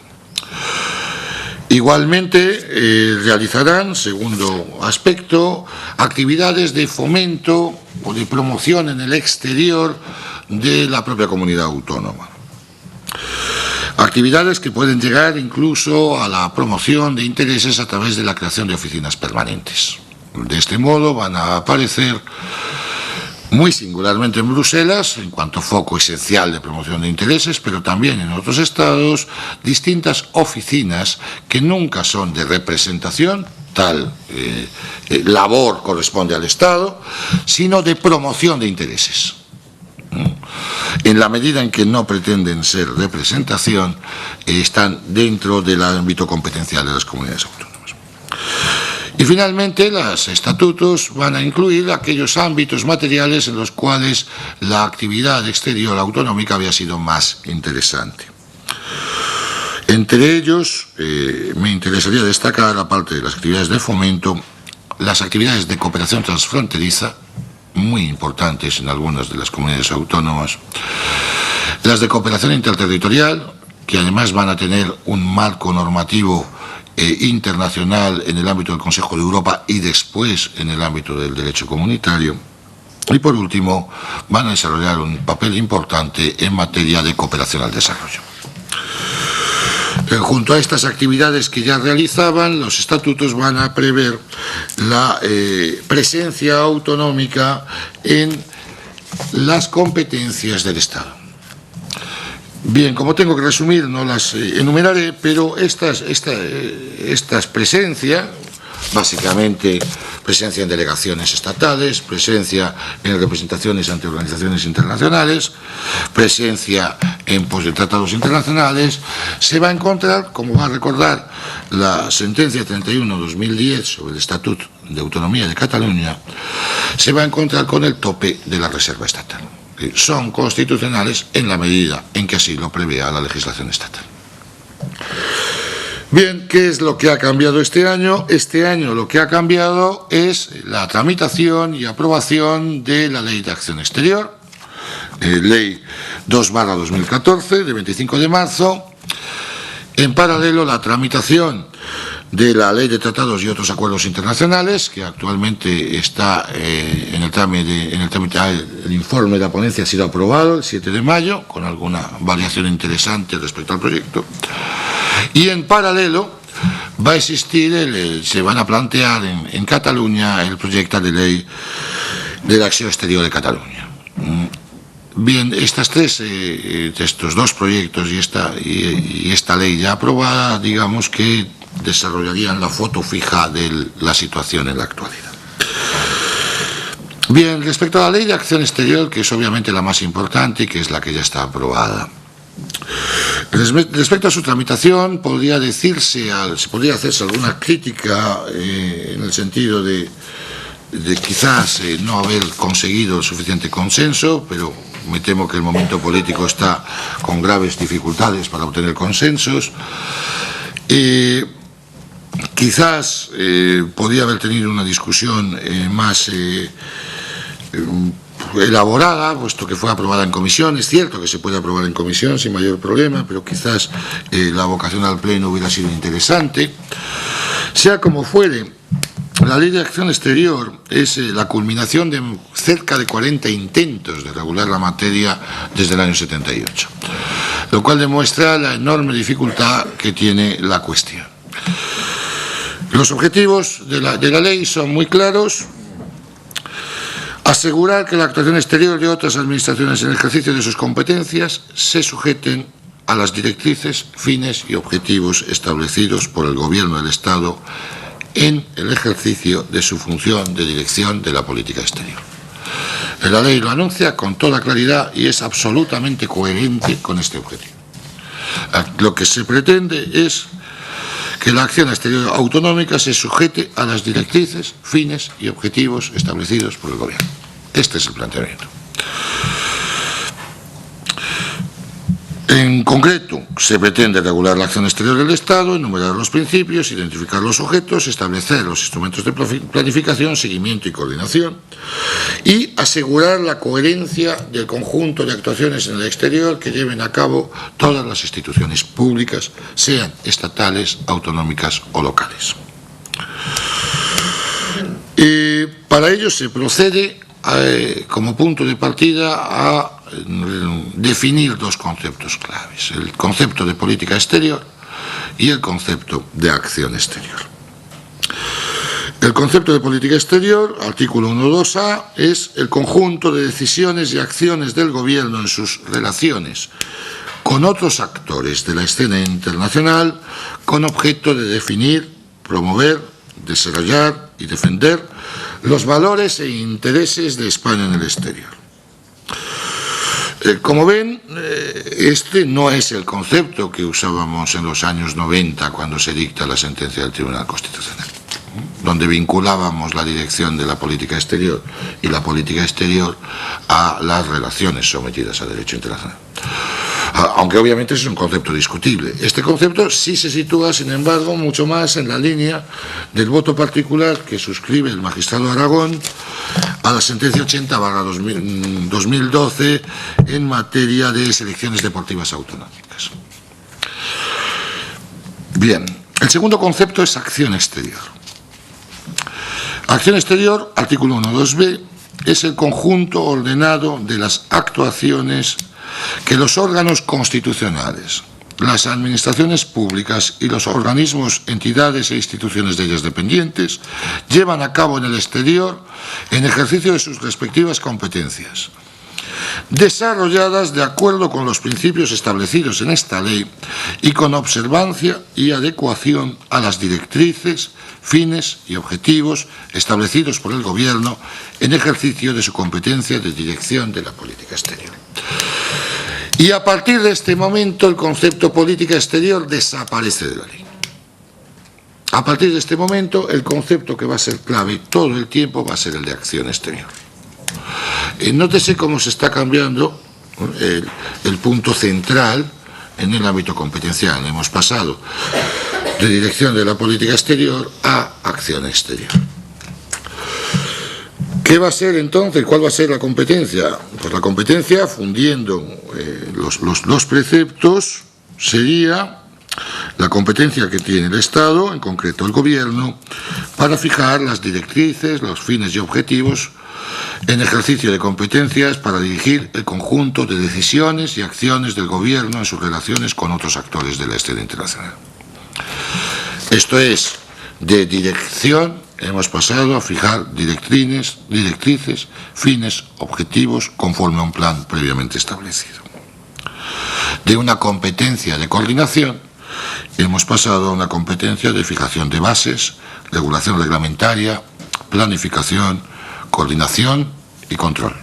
Igualmente realizarán, segundo aspecto, actividades de fomento o de promoción en el exterior de la propia comunidad autónoma. Actividades que pueden llegar incluso a la promoción de intereses a través de la creación de oficinas permanentes. De este modo van a aparecer muy singularmente en Bruselas, en cuanto foco esencial de promoción de intereses, pero también en otros estados, distintas oficinas que nunca son de representación, tal labor corresponde al Estado, sino de promoción de intereses. En la medida en que no pretenden ser representación, están dentro del ámbito competencial de las comunidades autónomas. Y finalmente, los estatutos van a incluir aquellos ámbitos materiales en los cuales la actividad exterior autonómica había sido más interesante. Entre ellos, me interesaría destacar, aparte de las actividades de fomento, las actividades de cooperación transfronteriza, muy importantes en algunas de las comunidades autónomas, las de cooperación interterritorial, que además van a tener un marco normativo internacional en el ámbito del Consejo de Europa y después en el ámbito del derecho comunitario. Y por último, van a desarrollar un papel importante en materia de cooperación al desarrollo. Junto a estas actividades que ya realizaban, los estatutos van a prever la presencia autonómica en las competencias del Estado. Bien, como tengo que resumir, no las enumeraré, pero esta presencia, básicamente presencia en delegaciones estatales, presencia en representaciones ante organizaciones internacionales, presencia en tratados internacionales, se va a encontrar, como va a recordar la sentencia 31/2010 sobre el Estatuto de Autonomía de Cataluña, se va a encontrar con el tope de la reserva estatal. Son constitucionales en la medida en que así lo prevea la legislación estatal. Bien, ¿qué es lo que ha cambiado este año? Este año lo que ha cambiado es la tramitación y aprobación de la Ley de Acción Exterior, Ley 2/2014, de 25 de marzo. En paralelo, la tramitación de la Ley de Tratados y otros acuerdos internacionales, que actualmente está en el trámite, el informe de la ponencia ha sido aprobado el 7 de mayo, con alguna variación interesante respecto al proyecto. Y en paralelo va a existir, se van a plantear en Cataluña el proyecto de ley de la acción exterior de Cataluña. Bien, estos dos proyectos y esta ley ya aprobada, digamos que desarrollarían la foto fija de la situación en la actualidad. Bien, respecto a la Ley de Acción Exterior, que es obviamente la más importante y que es la que ya está aprobada. Respecto a su tramitación, se podría hacerse alguna crítica en el sentido de quizás no haber conseguido el suficiente consenso, pero me temo que el momento político está con graves dificultades para obtener consensos. Quizás podría haber tenido una discusión más elaborada, puesto que fue aprobada en comisión. Es cierto que se puede aprobar en comisión sin mayor problema, pero quizás la vocación al pleno hubiera sido interesante. Sea como fuere, la Ley de Acción Exterior es la culminación de cerca de 40 intentos de regular la materia desde el año 78, lo cual demuestra la enorme dificultad que tiene la cuestión. Los objetivos de la ley son muy claros: asegurar que la actuación exterior de otras administraciones en el ejercicio de sus competencias se sujeten a las directrices, fines y objetivos establecidos por el Gobierno del Estado en el ejercicio de su función de dirección de la política exterior. La ley lo anuncia con toda claridad y es absolutamente coherente con este objetivo. Lo que se pretende es que la acción exterior autonómica se sujete a las directrices, fines y objetivos establecidos por el Gobierno. Este es el planteamiento. En concreto, se pretende regular la acción exterior del Estado, enumerar los principios, identificar los objetos, establecer los instrumentos de planificación, seguimiento y coordinación, y asegurar la coherencia del conjunto de actuaciones en el exterior que lleven a cabo todas las instituciones públicas, sean estatales, autonómicas o locales. Para ello se procede como punto de partida a definir dos conceptos claves: el concepto de política exterior y el concepto de acción exterior. El concepto de política exterior, artículo 1.2a, es el conjunto de decisiones y acciones del Gobierno en sus relaciones con otros actores de la escena internacional con objeto de definir, promover, desarrollar y defender los valores e intereses de España en el exterior. Como ven, este no es el concepto que usábamos en los años 90 cuando se dicta la sentencia del Tribunal Constitucional. donde vinculábamos la dirección de la política exterior y la política exterior a las relaciones sometidas al derecho internacional. Aunque obviamente es un concepto discutible. Este concepto sí se sitúa, sin embargo, mucho más en la línea del voto particular que suscribe el magistrado Aragón a la sentencia 80/2012 en materia de selecciones deportivas autonómicas. Bien, el segundo concepto es acción exterior. Acción exterior, artículo 1.2b, es el conjunto ordenado de las actuaciones que los órganos constitucionales, las administraciones públicas y los organismos, entidades e instituciones de ellas dependientes llevan a cabo en el exterior en ejercicio de sus respectivas competencias, desarrolladas de acuerdo con los principios establecidos en esta ley y con observancia y adecuación a las directrices, fines y objetivos establecidos por el Gobierno en ejercicio de su competencia de dirección de la política exterior. Y a partir de este momento el concepto política exterior desaparece de la ley. A partir de este momento el concepto que va a ser clave todo el tiempo va a ser el de acción exterior. Nótese cómo se está cambiando el punto central en el ámbito competencial. Hemos pasado de dirección de la política exterior a acción exterior. ¿Qué va a ser entonces? ¿Cuál va a ser la competencia? Pues la competencia, fundiendo los preceptos, sería la competencia que tiene el Estado, en concreto el Gobierno, para fijar las directrices, los fines y objetivos en ejercicio de competencias para dirigir el conjunto de decisiones y acciones del Gobierno en sus relaciones con otros actores de la escena internacional. Esto es, de dirección hemos pasado a fijar directrices, fines, objetivos conforme a un plan previamente establecido. De una competencia de coordinación hemos pasado a una competencia de fijación de bases, regulación reglamentaria, planificación, coordinación y control.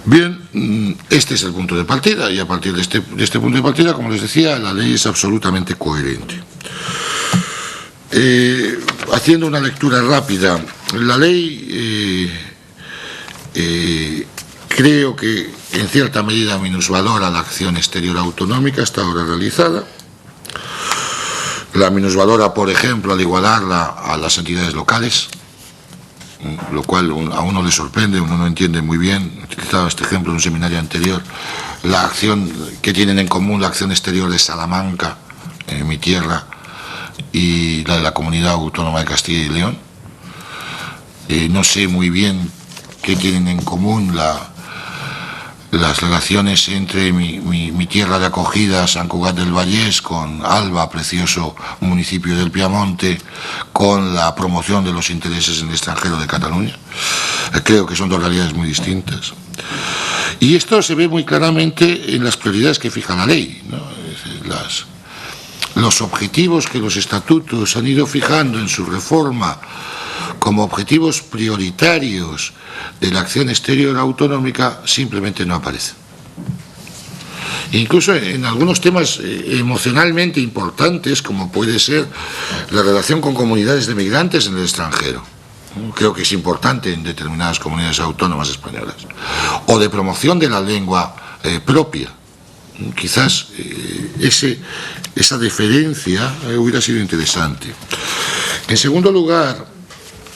Bien, este es el punto de partida y a partir de este punto de partida, como les decía, la ley es absolutamente coherente. Haciendo una lectura rápida, la ley creo que en cierta medida minusvalora la acción exterior autonómica hasta ahora realizada. La minusvalora, por ejemplo, al igualarla a las entidades locales, lo cual a uno le sorprende, uno no entiende muy bien. He utilizado este ejemplo en un seminario anterior. La acción que tienen en común la acción exterior de Salamanca, en mi tierra, y la de la Comunidad Autónoma de Castilla y León. No sé muy bien qué tienen en común las relaciones entre mi tierra de acogida, Sant Cugat del Vallès, con Alba, precioso municipio del Piamonte, con la promoción de los intereses en el extranjero de Cataluña. Creo que son dos realidades muy distintas. Y esto se ve muy claramente en las prioridades que fija la ley, ¿no? Los objetivos que los estatutos han ido fijando en su reforma como objetivos prioritarios de la acción exterior autonómica simplemente no aparecen. Incluso en algunos temas emocionalmente importantes, como puede ser la relación con comunidades de migrantes en el extranjero. Creo que es importante en determinadas comunidades autónomas españolas. O de promoción de la lengua propia. Quizás esa deferencia hubiera sido interesante. En segundo lugar,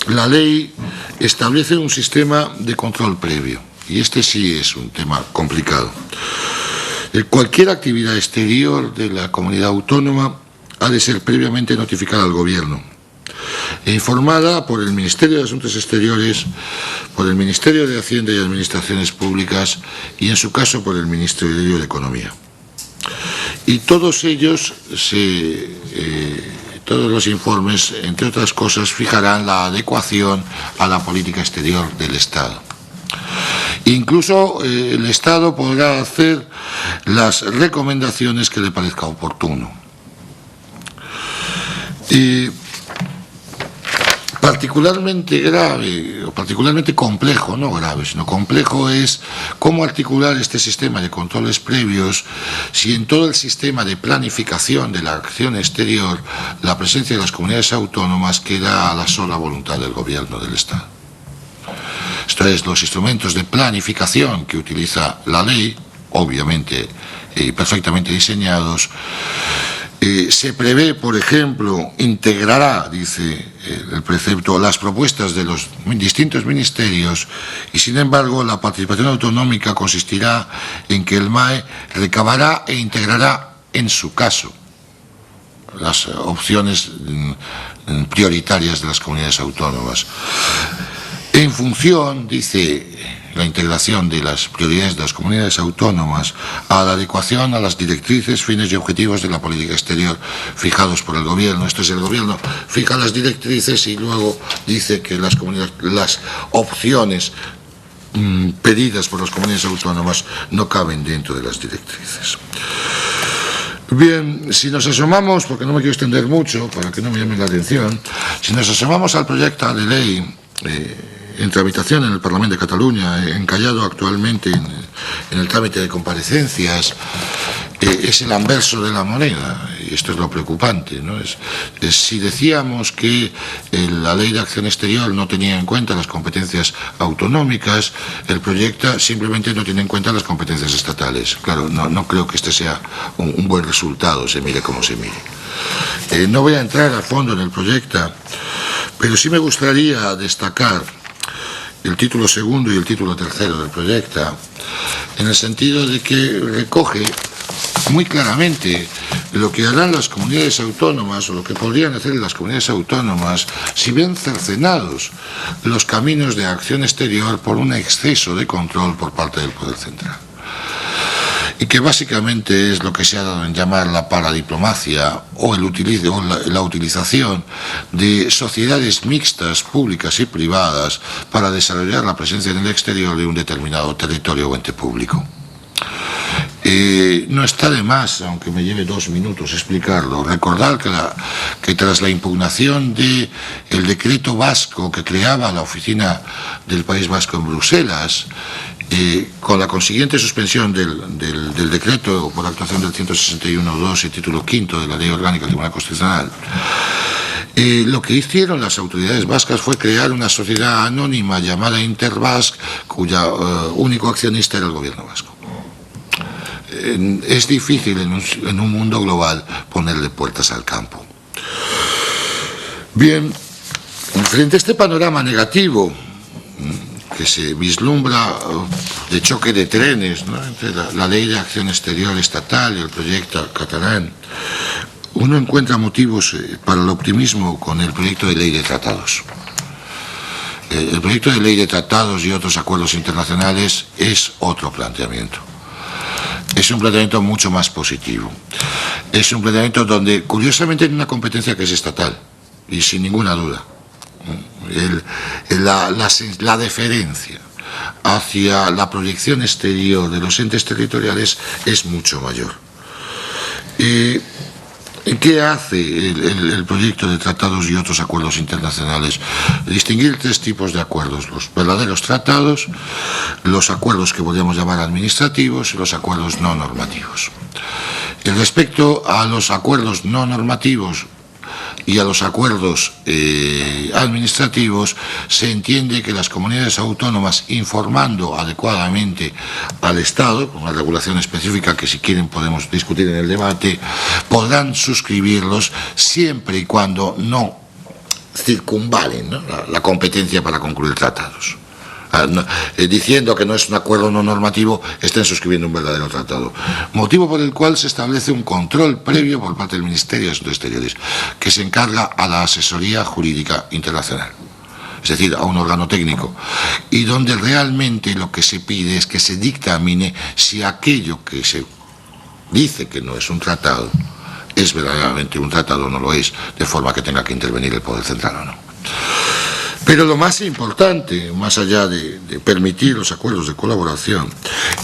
la ley establece un sistema de control previo, y este sí es un tema complicado. Cualquier actividad exterior de la comunidad autónoma ha de ser previamente notificada al Gobierno e informada por el Ministerio de Asuntos Exteriores, por el Ministerio de Hacienda y Administraciones Públicas y, en su caso, por el Ministerio de Economía. Y todos ellos, todos los informes, entre otras cosas, fijarán la adecuación a la política exterior del Estado. Incluso el Estado podrá hacer las recomendaciones que le parezca oportuno. particularmente grave, o particularmente complejo, no grave, sino complejo, es cómo articular este sistema de controles previos si en todo el sistema de planificación de la acción exterior la presencia de las comunidades autónomas queda a la sola voluntad del gobierno del Estado. Esto es, los instrumentos de planificación que utiliza la ley, obviamente perfectamente diseñados, se prevé, por ejemplo, integrará, dice el precepto, las propuestas de los distintos ministerios y, sin embargo, la participación autonómica consistirá en que el MAE recabará e integrará, en su caso, las opciones prioritarias de las comunidades autónomas. En función, dice, la integración de las prioridades de las comunidades autónomas a la adecuación a las directrices, fines y objetivos de la política exterior fijados por el gobierno. Esto es, el gobierno fija las directrices y luego dice que las opciones pedidas por las comunidades autónomas no caben dentro de las directrices. Bien, si nos asomamos, porque no me quiero extender mucho para que no me llame la atención, si nos asomamos al proyecto de ley en tramitación en el Parlamento de Cataluña, encallado actualmente en el trámite de comparecencias, es el anverso de la moneda, y esto es lo preocupante, ¿no? Si decíamos que la Ley de Acción Exterior no tenía en cuenta las competencias autonómicas, el proyecto simplemente no tiene en cuenta las competencias estatales. Claro, no creo que este sea un buen resultado, se mire como se mire. No voy a entrar a fondo en el proyecto, pero sí me gustaría destacar el título segundo y el título tercero del proyecto, en el sentido de que recoge muy claramente lo que harán las comunidades autónomas o lo que podrían hacer las comunidades autónomas si ven cercenados los caminos de acción exterior por un exceso de control por parte del Poder Central. Y que básicamente es lo que se ha dado en llamar la paradiplomacia o la utilización de sociedades mixtas, públicas y privadas, para desarrollar la presencia en el exterior de un determinado territorio o ente público. No está de más, aunque me lleve 2 minutos explicarlo, recordar que tras la impugnación del decreto vasco que creaba la oficina del País Vasco en Bruselas, con la consiguiente suspensión del decreto por actuación del 161.2 y título 5 de la Ley Orgánica del Tribunal Constitucional, lo que hicieron las autoridades vascas fue crear una sociedad anónima llamada Interbask, cuya único accionista era el gobierno vasco. Es difícil en un mundo global ponerle puertas al campo. Bien, frente a este panorama negativo que se vislumbra de choque de trenes, ¿no?, entre la Ley de Acción Exterior estatal y el proyecto catalán, uno encuentra motivos para el optimismo con el proyecto de ley de tratados. El proyecto de ley de tratados y otros acuerdos internacionales es otro planteamiento. Es un planteamiento mucho más positivo. Es un planteamiento donde, curiosamente, hay una competencia que es estatal, y sin ninguna duda. La deferencia hacia la proyección exterior de los entes territoriales es mucho mayor. ¿Qué hace el proyecto de tratados y otros acuerdos internacionales? Distinguir 3 tipos de acuerdos: los verdaderos tratados, los acuerdos que podríamos llamar administrativos y los acuerdos no normativos. Respecto a los acuerdos no normativos y a los acuerdos administrativos, se entiende que las comunidades autónomas, informando adecuadamente al Estado, con una regulación específica que, si quieren, podemos discutir en el debate, podrán suscribirlos siempre y cuando no circunvalen, ¿no?, la competencia para concluir tratados. Diciendo que no es un acuerdo no normativo, estén suscribiendo un verdadero tratado. Motivo por el cual se establece un control previo por parte del Ministerio de Asuntos Exteriores, que se encarga a la asesoría jurídica internacional, es decir, a un órgano técnico, y donde realmente lo que se pide es que se dictamine si aquello que se dice que no es un tratado es verdaderamente un tratado o no lo es, de forma que tenga que intervenir el Poder Central o no. Pero lo más importante, más allá de permitir los acuerdos de colaboración,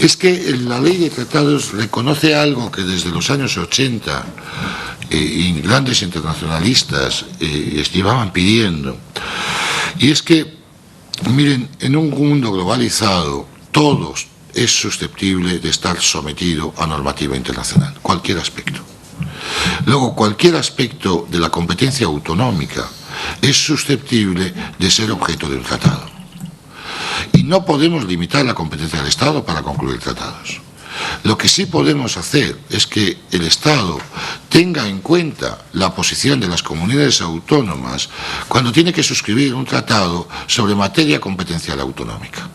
es que la Ley de Tratados reconoce algo que desde los años 80 y grandes internacionalistas llevaban pidiendo, Y es que, miren, en un mundo globalizado, todo es susceptible de estar sometido a normativa internacional, cualquier aspecto. Luego, cualquier aspecto de la competencia autonómica es susceptible de ser objeto de un tratado. Y no podemos limitar la competencia del Estado para concluir tratados. Lo que sí podemos hacer es que el Estado tenga en cuenta la posición de las comunidades autónomas cuando tiene que suscribir un tratado sobre materia competencial autonómica.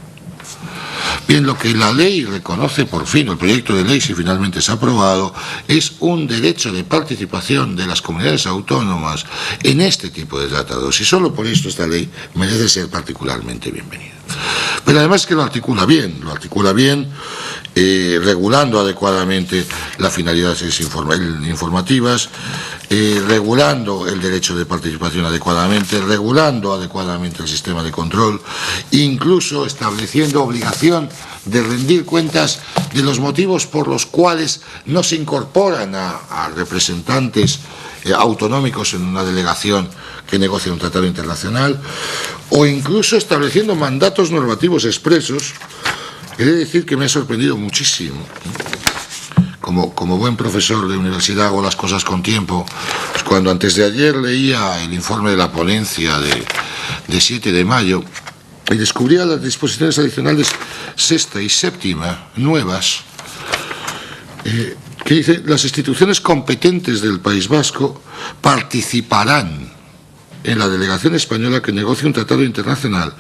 Bien, lo que la ley reconoce por fin, el proyecto de ley, si finalmente es aprobado, es un derecho de participación de las comunidades autónomas en este tipo de tratados. Y solo por esto esta ley merece ser particularmente bienvenida. Pero además que lo articula bien regulando adecuadamente las finalidades informativas, regulando el derecho de participación adecuadamente, regulando adecuadamente el sistema de control, incluso estableciendo obligación de rendir cuentas de los motivos por los cuales no se incorporan a representantes autonómicos en una delegación que negocia un tratado internacional, o incluso estableciendo mandatos normativos expresos. He de decir que me ha sorprendido muchísimo. Como buen profesor de universidad hago las cosas con tiempo. Pues cuando antes de ayer leía el informe de la ponencia de 7 de mayo y descubría las disposiciones adicionales 6ª y 7ª nuevas, que dice: las instituciones competentes del País Vasco participarán en la delegación española que negocie un tratado internacional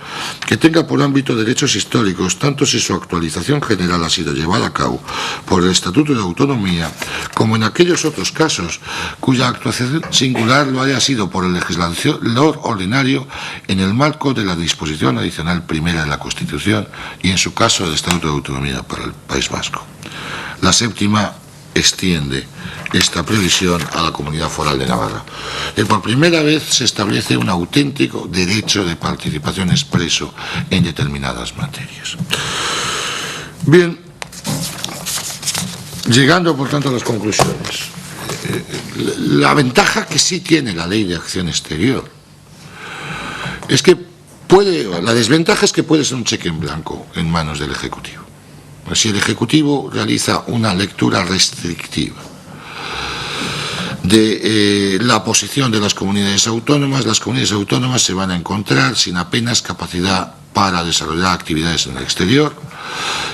que tenga por ámbito derechos históricos, tanto si su actualización general ha sido llevada a cabo por el Estatuto de Autonomía, como en aquellos otros casos cuya actuación singular lo haya sido por el legislador ordinario en el marco de la disposición adicional primera de la Constitución y en su caso el Estatuto de Autonomía para el País Vasco. La 7ª extiende esta previsión a la Comunidad Foral de Navarra. Por primera vez se establece un auténtico derecho de participación expreso en determinadas materias. Bien, llegando por tanto a las conclusiones. La ventaja que sí tiene la Ley de Acción Exterior es que la desventaja es que puede ser un cheque en blanco en manos del Ejecutivo. Si el Ejecutivo realiza una lectura restrictiva de la posición de las comunidades autónomas se van a encontrar sin apenas capacidad para desarrollar actividades en el exterior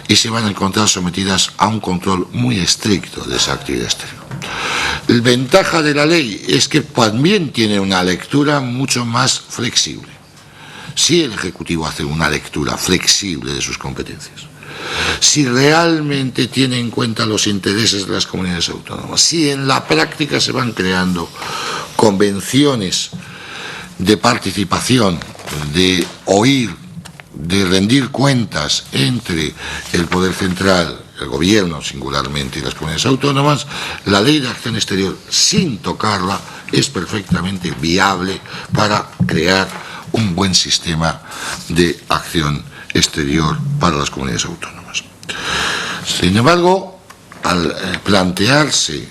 y se van a encontrar sometidas a un control muy estricto de esa actividad exterior. La ventaja de la ley es que también tiene una lectura mucho más flexible. Si el Ejecutivo hace una lectura flexible de sus competencias, si realmente tiene en cuenta los intereses de las comunidades autónomas, si en la práctica se van creando convenciones de participación, de oír, de rendir cuentas entre el Poder Central, el Gobierno singularmente y las comunidades autónomas, la Ley de Acción Exterior, sin tocarla, es perfectamente viable para crear un buen sistema de acción exterior para las comunidades autónomas. Sin embargo, al plantearse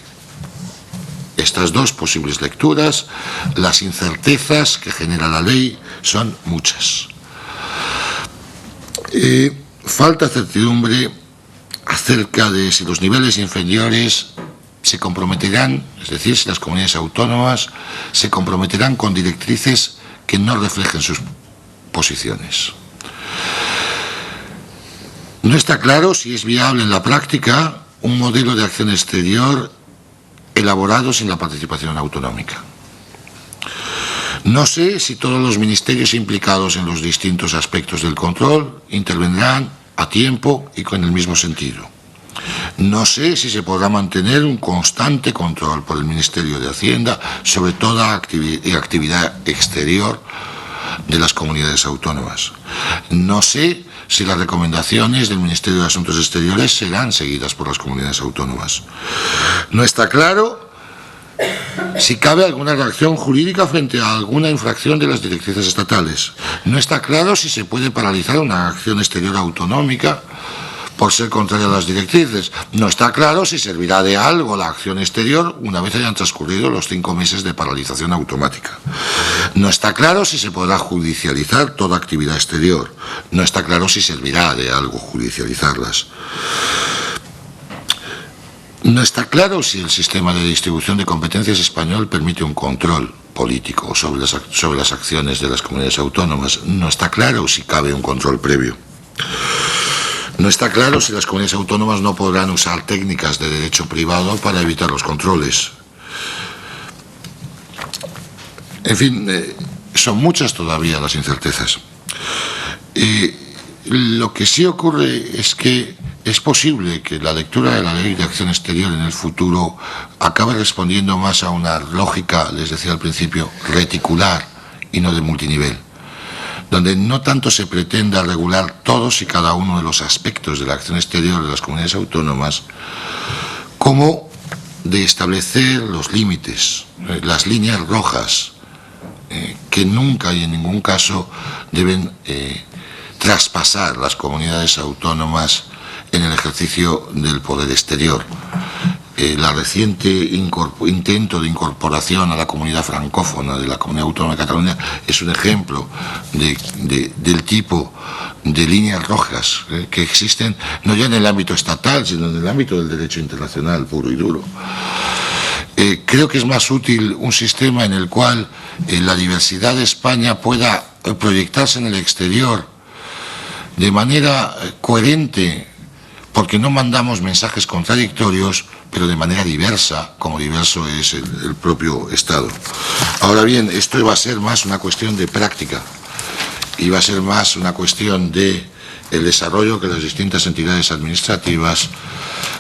estas dos posibles lecturas, las incertezas que genera la ley son muchas. Falta certidumbre acerca de si los niveles inferiores se comprometerán, es decir, si las comunidades autónomas se comprometerán con directrices que no reflejen sus posiciones. No está claro si es viable en la práctica un modelo de acción exterior elaborado sin la participación autonómica. No sé si todos los ministerios implicados en los distintos aspectos del control intervendrán a tiempo y con el mismo sentido. No sé si se podrá mantener un constante control por el Ministerio de Hacienda sobre toda actividad exterior de las comunidades autónomas. No sé si las recomendaciones del Ministerio de Asuntos Exteriores serán seguidas por las comunidades autónomas. No está claro si cabe alguna reacción jurídica frente a alguna infracción de las directrices estatales. No está claro si se puede paralizar una acción exterior autonómica por ser contraria a las directrices. No está claro si servirá de algo la acción exterior una vez hayan transcurrido los 5 meses de paralización automática. No está claro si se podrá judicializar toda actividad exterior. No está claro si servirá de algo judicializarlas. No está claro si el sistema de distribución de competencias español permite un control político sobre las acciones de las comunidades autónomas. No está claro si cabe un control previo. No está claro si las comunidades autónomas no podrán usar técnicas de derecho privado para evitar los controles. En fin, son muchas todavía las incertezas. Lo que sí ocurre es que es posible que la lectura de la Ley de Acción Exterior en el futuro acabe respondiendo más a una lógica, les decía al principio, reticular y no de multinivel, donde no tanto se pretenda regular todos y cada uno de los aspectos de la acción exterior de las comunidades autónomas, como de establecer los límites, las líneas rojas, que nunca y en ningún caso deben traspasar las comunidades autónomas en el ejercicio del poder exterior. La reciente intento de incorporación a la comunidad francófona de la Comunidad Autónoma de Cataluña es un ejemplo del tipo de líneas rojas que existen no ya en el ámbito estatal, sino en el ámbito del derecho internacional puro y duro. Creo que es más útil un sistema en el cual la diversidad de España pueda proyectarse en el exterior de manera coherente, porque no mandamos mensajes contradictorios, pero de manera diversa, como diverso es el propio Estado. Ahora bien, esto va a ser más una cuestión de práctica y va a ser más una cuestión de el desarrollo que las distintas entidades administrativas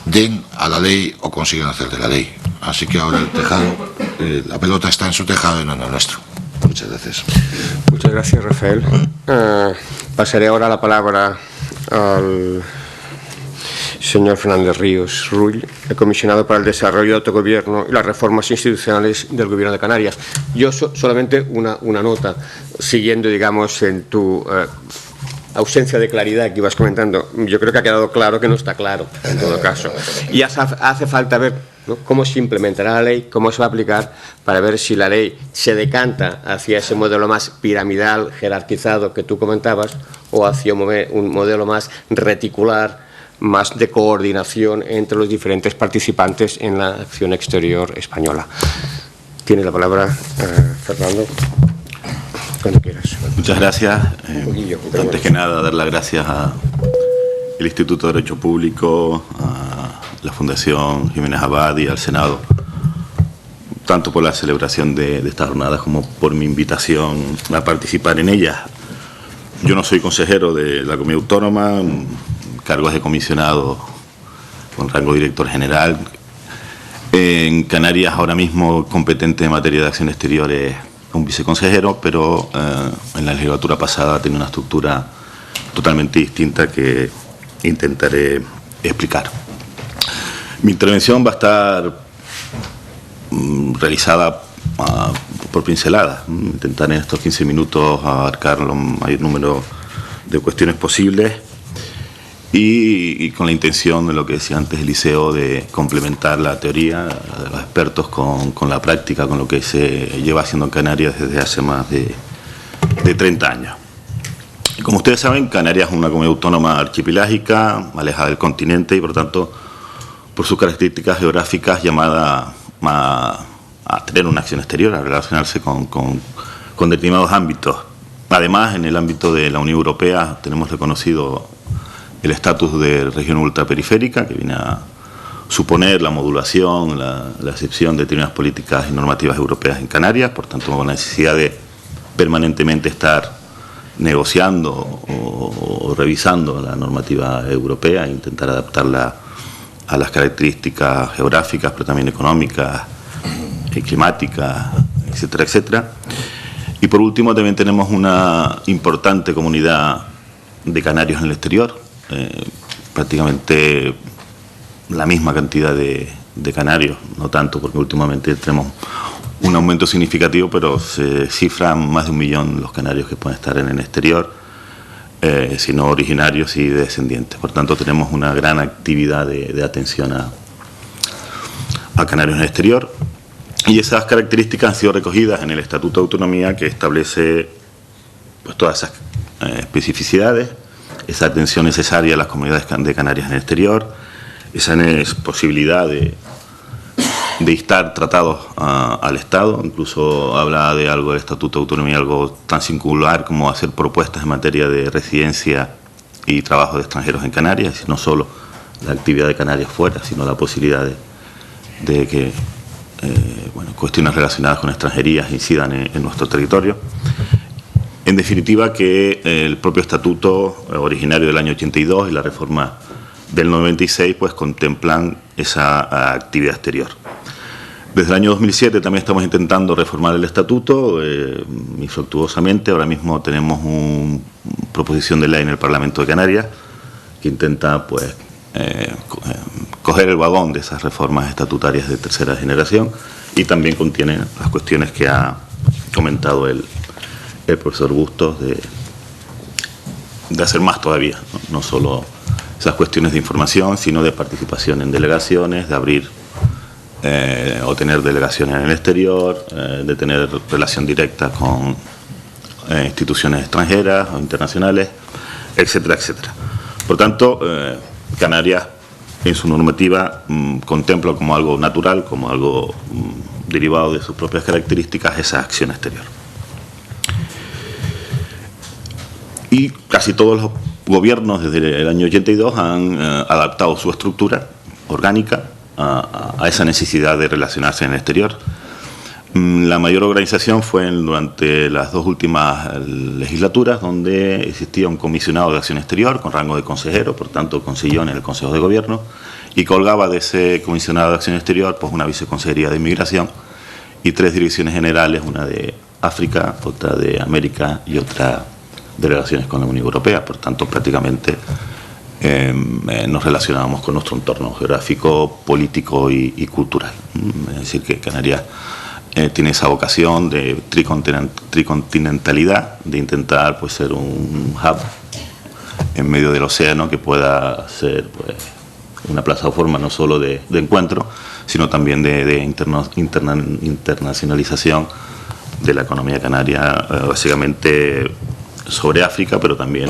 den a la ley o consigan hacer de la ley. Así que ahora el tejado, la pelota está en su tejado y no en el nuestro. Muchas gracias. Muchas gracias, Rafael. Pasaré ahora la palabra al señor Fernández Ríos Rull, el comisionado para el desarrollo, el autogobierno y las reformas institucionales del Gobierno de Canarias. Yo solamente una nota, siguiendo, digamos, en tu ausencia de claridad que ibas comentando. Yo creo que ha quedado claro que no está claro, en todo caso. Y hace falta ver, ¿no?, cómo se implementará la ley, cómo se va a aplicar, para ver si la ley se decanta hacia ese modelo más piramidal, jerarquizado que tú comentabas, o hacia un modelo más reticular, más de coordinación entre los diferentes participantes en la acción exterior española. Tiene la palabra Fernando, cuando quieras. Muchas gracias. Antes que nada, dar las gracias al Instituto de Derecho Público, a la Fundación Jiménez Abad y al Senado, tanto por la celebración de estas jornadas como por mi invitación a participar en ellas. Yo no soy consejero de la Comunidad Autónoma, cargos de comisionado con rango director general. En Canarias ahora mismo competente en materia de acción exterior es un viceconsejero, pero en la legislatura pasada tenía una estructura totalmente distinta que intentaré explicar. Mi intervención va a estar realizada por pinceladas. Intentar en estos 15 minutos abarcar el mayor número de cuestiones posibles y con la intención de lo que decía antes Eliseo, de complementar la teoría de los expertos con la práctica, con lo que se lleva haciendo en Canarias desde hace más de 30 años. Y como ustedes saben, Canarias es una comunidad autónoma archipelágica, alejada del continente y por tanto, por sus características geográficas, llamada a tener una acción exterior, a relacionarse con determinados ámbitos. Además, en el ámbito de la Unión Europea tenemos reconocido el estatus de región ultraperiférica, que viene a suponer la modulación, la excepción de determinadas políticas y normativas europeas en Canarias, por tanto con la necesidad de permanentemente estar negociando o revisando la normativa europea e intentar adaptarla a las características geográficas, pero también económicas, climáticas, etcétera, etcétera. Y por último también tenemos una importante comunidad de canarios en el exterior, prácticamente la misma cantidad de canarios, no tanto porque últimamente tenemos un aumento significativo, pero se cifran más de 1 millón los canarios que pueden estar en el exterior. sino originarios y descendientes. Por tanto, tenemos una gran actividad de atención a canarios en el exterior, y esas características han sido recogidas en el Estatuto de Autonomía, que establece pues todas esas especificidades, esa atención necesaria a las comunidades de Canarias en el exterior, esa posibilidad de instar tratados al Estado. Incluso habla de algo del Estatuto de Autonomía, algo tan singular como hacer propuestas en materia de residencia y trabajo de extranjeros en Canarias, y no solo la actividad de Canarias fuera, sino la posibilidad de que cuestiones relacionadas con extranjerías incidan en nuestro territorio. En definitiva, que el propio estatuto originario del año 82 y la reforma del 96 pues contemplan esa actividad exterior. Desde el año 2007 también estamos intentando reformar el estatuto, infructuosamente. Ahora mismo tenemos una proposición de ley en el Parlamento de Canarias que intenta pues coger el vagón de esas reformas estatutarias de tercera generación, y también contiene las cuestiones que ha comentado el profesor Bustos de hacer más todavía, no solo esas cuestiones de información, sino de participación en delegaciones, de abrir o tener delegaciones en el exterior, de tener relación directa con instituciones extranjeras o internacionales, etcétera, etcétera. Por tanto, Canarias en su normativa contempla como algo natural, como algo derivado de sus propias características, esa acción exterior. Y casi todos los gobiernos desde el año 82 han adaptado su estructura orgánica a esa necesidad de relacionarse en el exterior. La mayor organización fue durante las dos últimas legislaturas, donde existía un comisionado de acción exterior con rango de consejero, por tanto con sillón en el Consejo de Gobierno, y colgaba de ese comisionado de acción exterior pues una viceconsejería de inmigración y 3 direcciones generales, una de África, otra de América y otra delegaciones con la Unión Europea. Por tanto, prácticamente nos relacionábamos con nuestro entorno geográfico, político y cultural. Es decir, que Canarias tiene esa vocación de tricontinentalidad, de intentar pues ser un hub en medio del océano que pueda ser pues una plataforma no solo de encuentro, sino también de internacionalización de la economía canaria, básicamente sobre África, pero también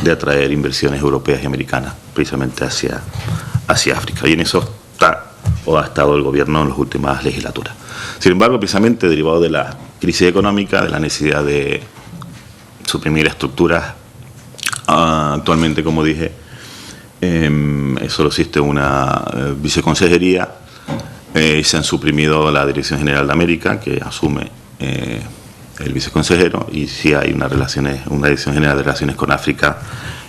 de atraer inversiones europeas y americanas precisamente hacia África. Y en eso ha estado el gobierno en las últimas legislaturas. Sin embargo, precisamente derivado de la crisis económica, de la necesidad de suprimir estructuras, actualmente, como dije, solo existe una viceconsejería, se han suprimido la Dirección General de América, que asume el viceconsejero, y sí hay una Dirección General de Relaciones con África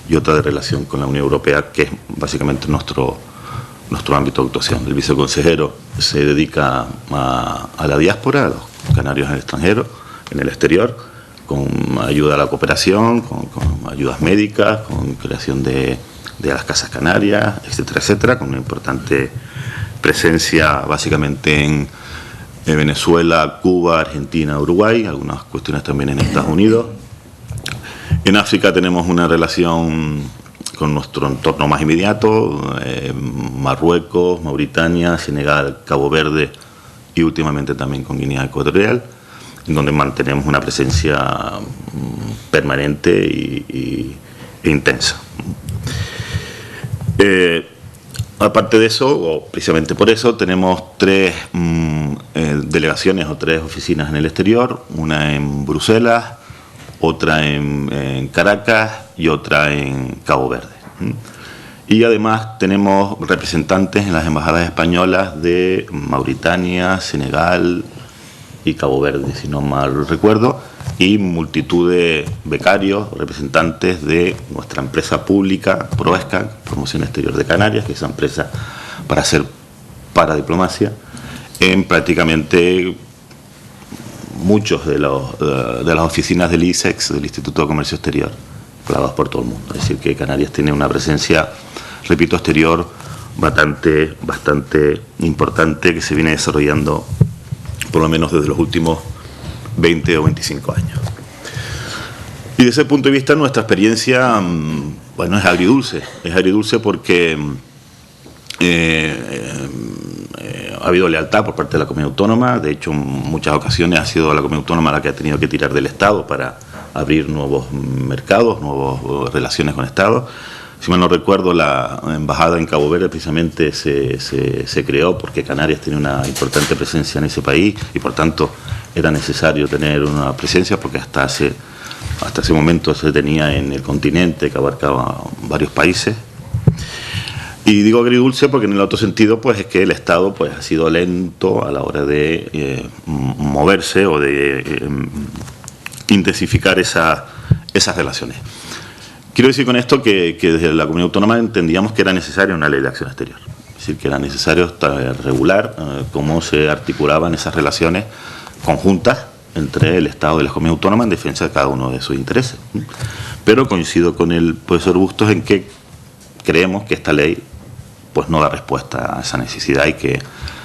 y otra de relación con la Unión Europea, que es básicamente nuestro ámbito de actuación. El viceconsejero se dedica a la diáspora, a los canarios en el extranjero, en el exterior, con ayuda a la cooperación, con ayudas médicas, con creación de las casas canarias, etcétera, etcétera, con una importante presencia básicamente en Venezuela, Cuba, Argentina, Uruguay, algunas cuestiones también en Estados Unidos. En África tenemos una relación con nuestro entorno más inmediato, Marruecos, Mauritania, Senegal, Cabo Verde y últimamente también con Guinea Ecuatorial, en donde mantenemos una presencia permanente e intensa. Aparte de eso, o precisamente por eso, tenemos 3 delegaciones o 3 oficinas en el exterior, una en Bruselas, otra en Caracas y otra en Cabo Verde. Y además tenemos representantes en las embajadas españolas de Mauritania, Senegal y Cabo Verde, si no mal recuerdo, y multitud de becarios, representantes de nuestra empresa pública, PROESCA, Promoción Exterior de Canarias, que es una empresa para hacer paradiplomacia, en prácticamente muchos de las oficinas del ISEX, del Instituto de Comercio Exterior, clavadas por todo el mundo. Es decir, que Canarias tiene una presencia, repito, exterior bastante importante, que se viene desarrollando por lo menos desde los últimos 20 o 25 años. Y desde ese punto de vista nuestra experiencia, bueno, es agridulce. Es agridulce porque ha habido lealtad por parte de la comunidad autónoma. De hecho, en muchas ocasiones ha sido la comunidad autónoma la que ha tenido que tirar del Estado para abrir nuevos mercados, nuevas relaciones con Estado. Si mal no recuerdo, la embajada en Cabo Verde precisamente se creó porque Canarias tiene una importante presencia en ese país y por tanto era necesario tener una presencia porque hasta ese momento se tenía en el continente que abarcaba varios países. Y digo agridulce porque en el otro sentido pues es que el Estado pues ha sido lento a la hora de moverse o de intensificar esas relaciones. Quiero decir con esto que desde la comunidad autónoma entendíamos que era necesaria una ley de acción exterior, es decir, que era necesario regular cómo se articulaban esas relaciones conjuntas entre el Estado y la comunidad autónoma en defensa de cada uno de sus intereses. Pero coincido con el profesor Bustos en que creemos que esta ley pues no da respuesta a esa necesidad y que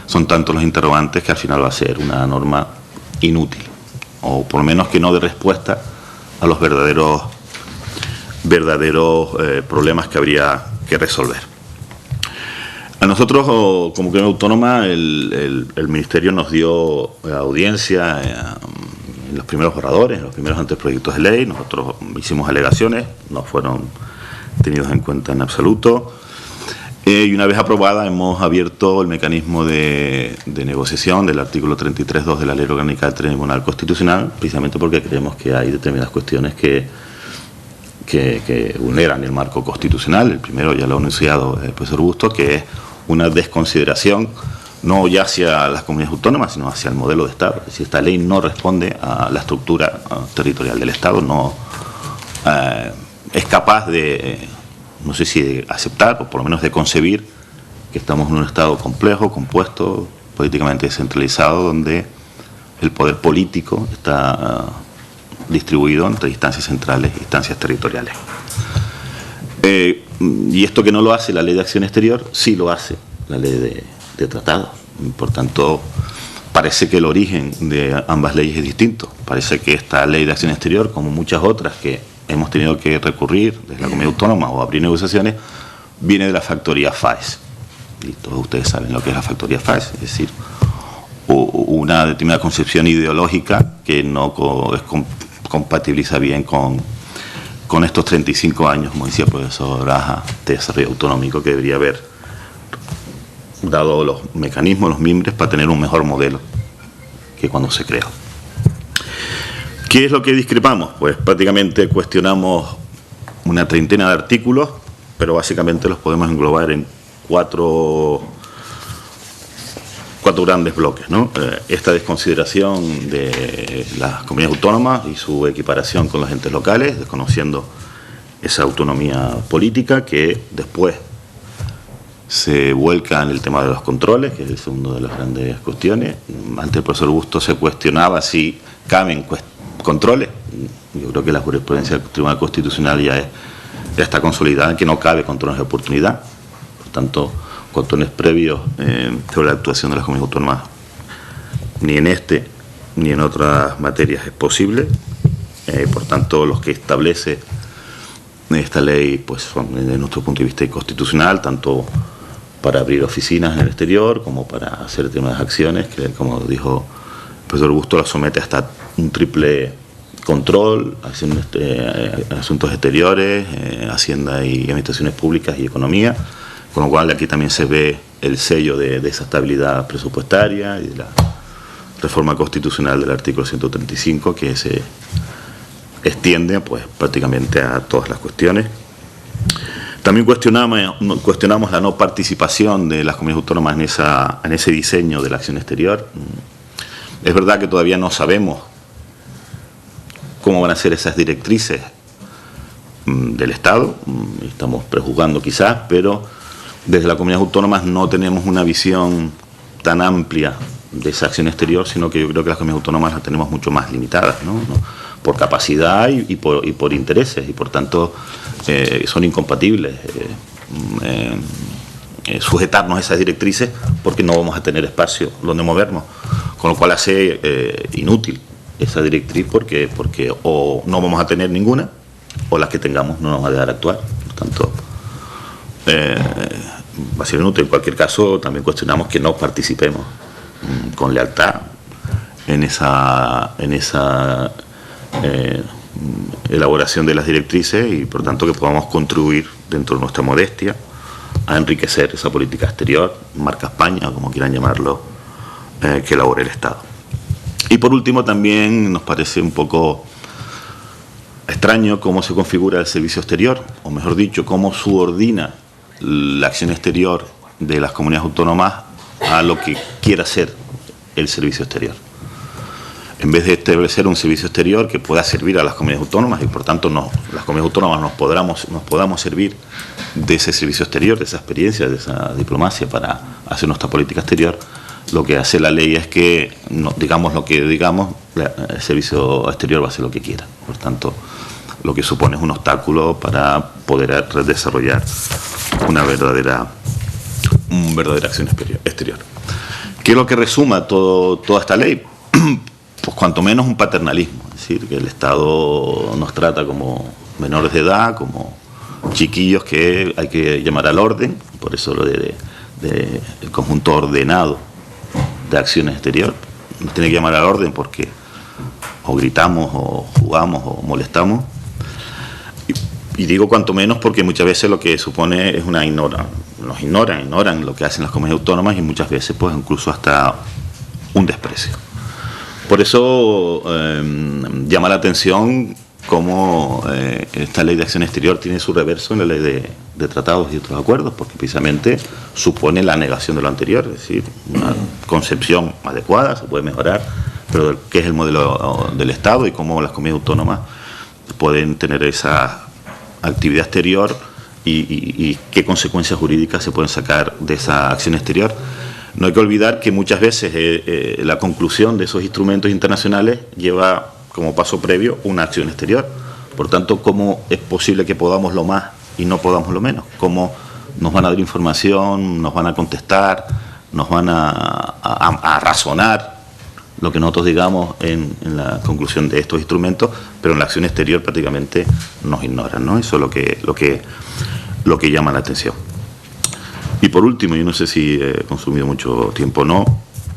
son tantos los interrogantes que al final va a ser una norma inútil, o por lo menos que no dé respuesta a los verdaderos problemas que habría que resolver. A nosotros, como comunidad autónoma, el Ministerio nos dio audiencia en los primeros borradores, en los primeros anteproyectos de ley. Nosotros hicimos alegaciones, no fueron tenidos en cuenta en absoluto. Y una vez aprobada hemos abierto el mecanismo de negociación del artículo 33.2 de la Ley Orgánica del Tribunal Constitucional, precisamente porque creemos que hay determinadas cuestiones que vulneran el marco constitucional. El primero ya lo ha anunciado el profesor Bustos, que es una desconsideración no ya hacia las comunidades autónomas, sino hacia el modelo de Estado. Es decir, esta ley no responde a la estructura territorial del Estado, no es capaz de, no sé si de aceptar, o por lo menos de concebir, que estamos en un Estado complejo, compuesto, políticamente descentralizado, donde el poder político está distribuido entre instancias centrales e instancias territoriales. Y esto que no lo hace la Ley de Acción Exterior, sí lo hace la Ley de Tratado. Por tanto, parece que el origen de ambas leyes es distinto. Parece que esta Ley de Acción Exterior, como muchas otras que hemos tenido que recurrir desde la comunidad autónoma o abrir negociaciones, viene de la factoría FAES. Y todos ustedes saben lo que es la factoría FAES, es decir, una determinada concepción ideológica que no compatibiliza bien con estos 35 años, como decía el profesor Braja, de desarrollo autonómico que debería haber dado los mecanismos, los mimbres para tener un mejor modelo que cuando se creó. ¿Qué es lo que discrepamos? Pues prácticamente cuestionamos una treintena de artículos, pero básicamente los podemos englobar en cuatro grandes bloques, ¿no? Esta desconsideración de las comunidades autónomas y su equiparación con los entes locales, desconociendo esa autonomía política que después se vuelca en el tema de los controles, que es el segundo de las grandes cuestiones. Antes el profesor Bustos se cuestionaba si caben controles. Yo creo que la jurisprudencia del Tribunal Constitucional ya está consolidada en que no cabe controles de oportunidad. Por tanto, controles previos sobre la actuación de las comunidades autónomas ni en este ni en otras materias es posible. Por tanto, los que establece esta ley pues son, desde nuestro punto de vista, inconstitucional, tanto para abrir oficinas en el exterior como para hacer determinadas acciones que, como dijo el profesor Bustos, la somete hasta un triple control, asuntos exteriores, Hacienda y Administraciones Públicas y Economía, con lo cual aquí también se ve el sello de esa estabilidad presupuestaria y de la reforma constitucional del artículo 135 que se extiende pues prácticamente a todas las cuestiones. También cuestionamos la no participación de las comunidades autónomas en ese diseño de la acción exterior. Es verdad que todavía no sabemos cómo van a ser esas directrices del Estado, estamos prejuzgando quizás, pero desde la comunidad autónoma no tenemos una visión tan amplia de esa acción exterior, sino que yo creo que las comunidades autónomas las tenemos mucho más limitadas, ¿no? Por capacidad y por intereses, y por tanto son incompatibles sujetarnos a esas directrices porque no vamos a tener espacio donde movernos, con lo cual hace inútil esa directriz porque o no vamos a tener ninguna o las que tengamos no nos va a dejar actuar. Por tanto, va a ser inútil. En cualquier caso, también cuestionamos que no participemos con lealtad en esa elaboración de las directrices y, por tanto, que podamos contribuir dentro de nuestra modestia a enriquecer esa política exterior, marca España, o como quieran llamarlo, que elabore el Estado. Y por último, también nos parece un poco extraño cómo se configura el servicio exterior, o mejor dicho, cómo subordina la acción exterior de las comunidades autónomas a lo que quiera hacer el servicio exterior. En vez de establecer un servicio exterior que pueda servir a las comunidades autónomas y, por tanto, las comunidades autónomas nos podamos servir de ese servicio exterior, de esa experiencia, de esa diplomacia para hacer nuestra política exterior, lo que hace la ley es que, digamos lo que digamos, el servicio exterior va a hacer lo que quiera. Por tanto, lo que supone es un obstáculo para poder desarrollar una verdadera acción exterior. ¿Qué es lo que resuma toda esta ley? Pues cuanto menos un paternalismo, es decir, que el Estado nos trata como menores de edad, como chiquillos que hay que llamar al orden, por eso lo de el conjunto ordenado de acciones exterior, nos tiene que llamar al orden porque o gritamos, o jugamos, o molestamos, y digo cuanto menos porque muchas veces lo que supone es nos ignoran lo que hacen las comunidades autónomas y muchas veces pues incluso hasta un desprecio. Por eso llama la atención cómo esta ley de acción exterior tiene su reverso en la ley de tratados y otros acuerdos, porque precisamente supone la negación de lo anterior, es decir, una concepción adecuada, se puede mejorar, pero qué es el modelo del Estado y cómo las comunidades autónomas pueden tener esa actividad exterior y qué consecuencias jurídicas se pueden sacar de esa acción exterior. No hay que olvidar que muchas veces la conclusión de esos instrumentos internacionales lleva como paso previo una acción exterior. Por tanto, ¿cómo es posible que podamos lo más y no podamos lo menos? ¿Cómo nos van a dar información, nos van a contestar, nos van a razonar lo que nosotros digamos en la conclusión de estos instrumentos, pero en la acción exterior prácticamente nos ignoran, ¿no? Eso es lo que llama la atención. Y por último, yo no sé si he consumido mucho tiempo o no,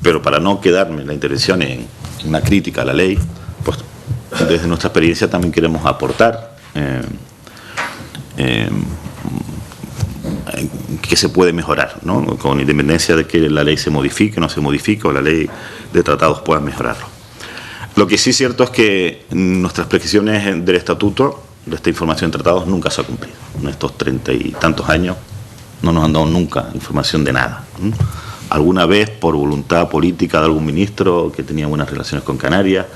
pero para no quedarme la intervención en una crítica a la ley, pues desde nuestra experiencia también queremos aportar que se puede mejorar, ¿no? Con independencia de que la ley se modifique o no se modifique, o la ley de tratados pueda mejorarlo. Lo que sí es cierto es que nuestras prescripciones del estatuto, de esta información de tratados, nunca se ha cumplido. En estos 30 y tantos años no nos han dado nunca información de nada. Alguna vez, por voluntad política de algún ministro que tenía buenas relaciones con Canarias,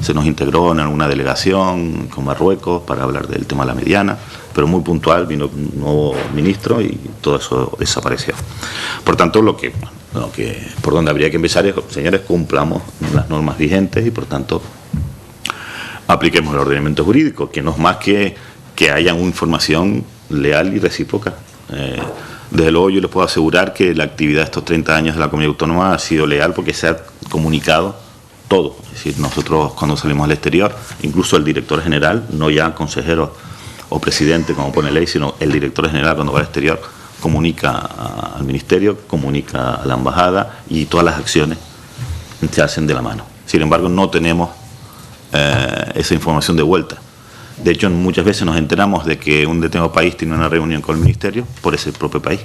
se nos integró en alguna delegación con Marruecos para hablar del tema de la mediana, pero muy puntual, vino un nuevo ministro y todo eso desapareció. Por tanto, por donde habría que empezar es, señores, cumplamos las normas vigentes y, por tanto, apliquemos el ordenamiento jurídico, que no es más que haya una información leal y recíproca. Desde luego yo les puedo asegurar que la actividad de estos 30 años de la comunidad autónoma ha sido leal porque se ha comunicado todo. Es decir, nosotros cuando salimos al exterior, incluso el director general, no ya consejero o presidente como pone ley, sino el director general cuando va al exterior comunica al ministerio, comunica a la embajada y todas las acciones se hacen de la mano. Sin embargo, no tenemos esa información de vuelta. De hecho, muchas veces nos enteramos de que un determinado país tiene una reunión con el ministerio por ese propio país,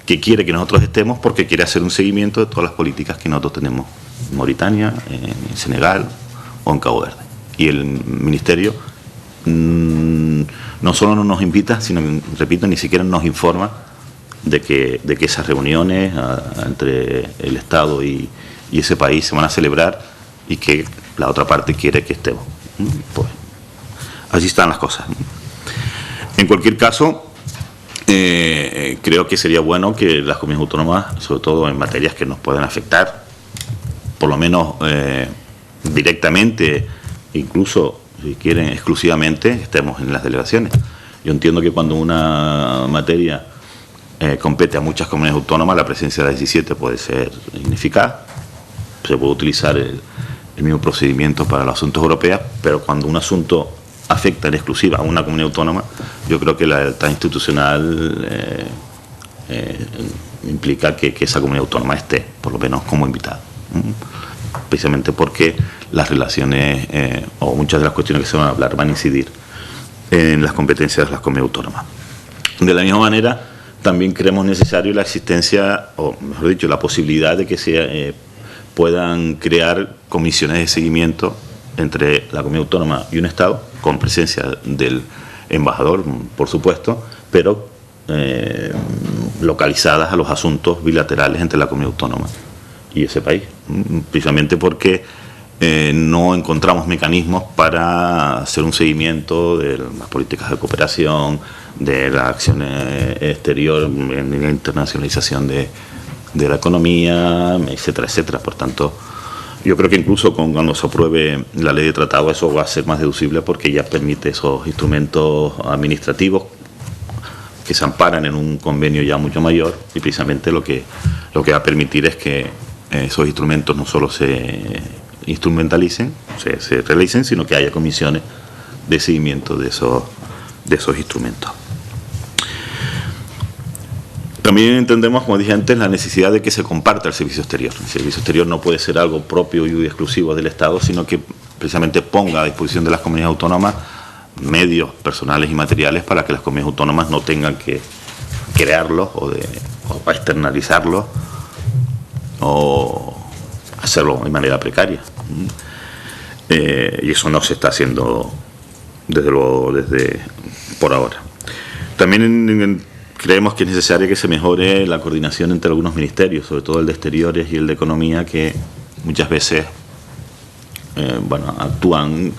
que quiere que nosotros estemos porque quiere hacer un seguimiento de todas las políticas que nosotros tenemos en Mauritania, en Senegal o en Cabo Verde. Y el ministerio no solo no nos invita, sino, repito, ni siquiera nos informa de que esas reuniones entre el Estado y ese país se van a celebrar y que la otra parte quiere que estemos. Pues así están las cosas. En cualquier caso, creo que sería bueno que las comunidades autónomas, sobre todo en materias que nos pueden afectar, por lo menos directamente, incluso si quieren exclusivamente, estemos en las delegaciones. Yo entiendo que cuando una materia compete a muchas comunidades autónomas, la presencia de las 17 puede ser ineficaz. Se puede utilizar el mismo procedimiento para los asuntos europeos, pero cuando un asunto afecta en exclusiva a una comunidad autónoma, yo creo que la lealtad institucional implica que esa comunidad autónoma esté, por lo menos como invitada. Precisamente porque las relaciones o muchas de las cuestiones que se van a hablar van a incidir en las competencias de las comunidades autónomas. De la misma manera, también creemos necesario la existencia, o mejor dicho, la posibilidad de que se puedan crear comisiones de seguimiento entre la comunidad autónoma y un Estado, con presencia del embajador, por supuesto, pero localizadas a los asuntos bilaterales entre la comunidad autónoma y ese país, precisamente porque no encontramos mecanismos para hacer un seguimiento de las políticas de cooperación, de la acción exterior, en la internacionalización de la economía, etcétera, etcétera. Por tanto, yo creo que incluso cuando se apruebe la ley de tratado eso va a ser más deducible, porque ya permite esos instrumentos administrativos que se amparan en un convenio ya mucho mayor, y precisamente lo que va a permitir es que esos instrumentos no solo se instrumentalicen, se realicen, sino que haya comisiones de seguimiento de esos instrumentos. También entendemos, como dije antes, la necesidad de que se comparta el servicio exterior. El servicio exterior no puede ser algo propio y exclusivo del Estado, sino que precisamente ponga a disposición de las comunidades autónomas medios personales y materiales para que las comunidades autónomas no tengan que crearlos o externalizarlos o hacerlo de manera precaria. Y eso no se está haciendo, desde luego, por ahora. También creemos que es necesario que se mejore la coordinación entre algunos ministerios, sobre todo el de Exteriores y el de Economía, que muchas veces actúan,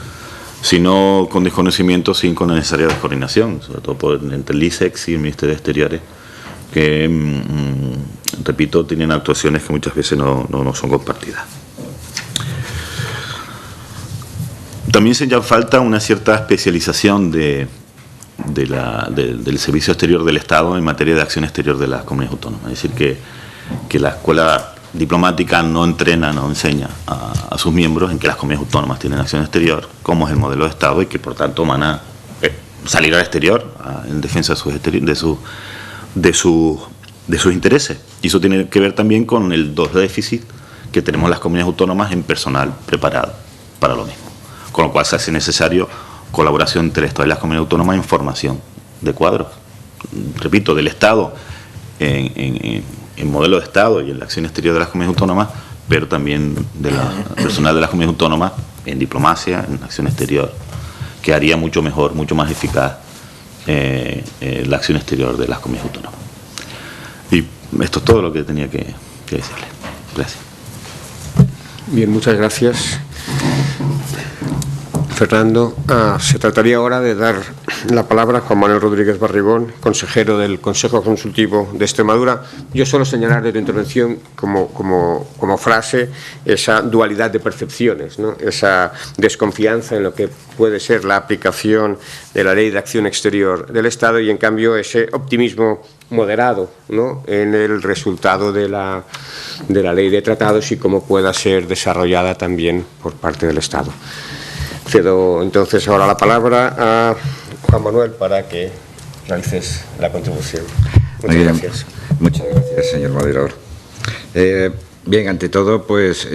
si no con desconocimiento, sin con la necesaria descoordinación, sobre todo entre el ISEX y el Ministerio de Exteriores, que, repito, tienen actuaciones que muchas veces no son compartidas. También se ya falta una cierta especialización del servicio exterior del Estado en materia de acción exterior de las comunidades autónomas. Es decir, que la escuela diplomática no entrena, no enseña a sus miembros en que las comunidades autónomas tienen acción exterior, cómo es el modelo de Estado, y que por tanto van a salir al exterior en defensa de sus intereses. Y eso tiene que ver también con el déficit que tenemos las comunidades autónomas en personal preparado para lo mismo. Con lo cual se hace necesario colaboración entre el Estado y las comunidades autónomas en formación de cuadros, repito, del Estado en modelo de Estado y en la acción exterior de las comunidades autónomas, pero también de la personal de las comunidades autónomas en diplomacia, en acción exterior, que haría mucho mejor, mucho más eficaz la acción exterior de las comunidades autónomas. Y esto es todo lo que tenía que decirle. Gracias. Bien, muchas gracias, Fernando. Se trataría ahora de dar la palabra a Juan Manuel Rodríguez Barrigón, consejero del Consejo Consultivo de Extremadura. Yo solo señalar de tu intervención como frase esa dualidad de percepciones, ¿no? Esa desconfianza en lo que puede ser la aplicación de la Ley de Acción Exterior del Estado, y en cambio ese optimismo moderado, ¿no?, en el resultado de la Ley de Tratados y cómo pueda ser desarrollada también por parte del Estado. Cedo entonces ahora la palabra a Juan Manuel para que realices la contribución. Muchas gracias. Muchas gracias, señor moderador. Bien, ante todo, pues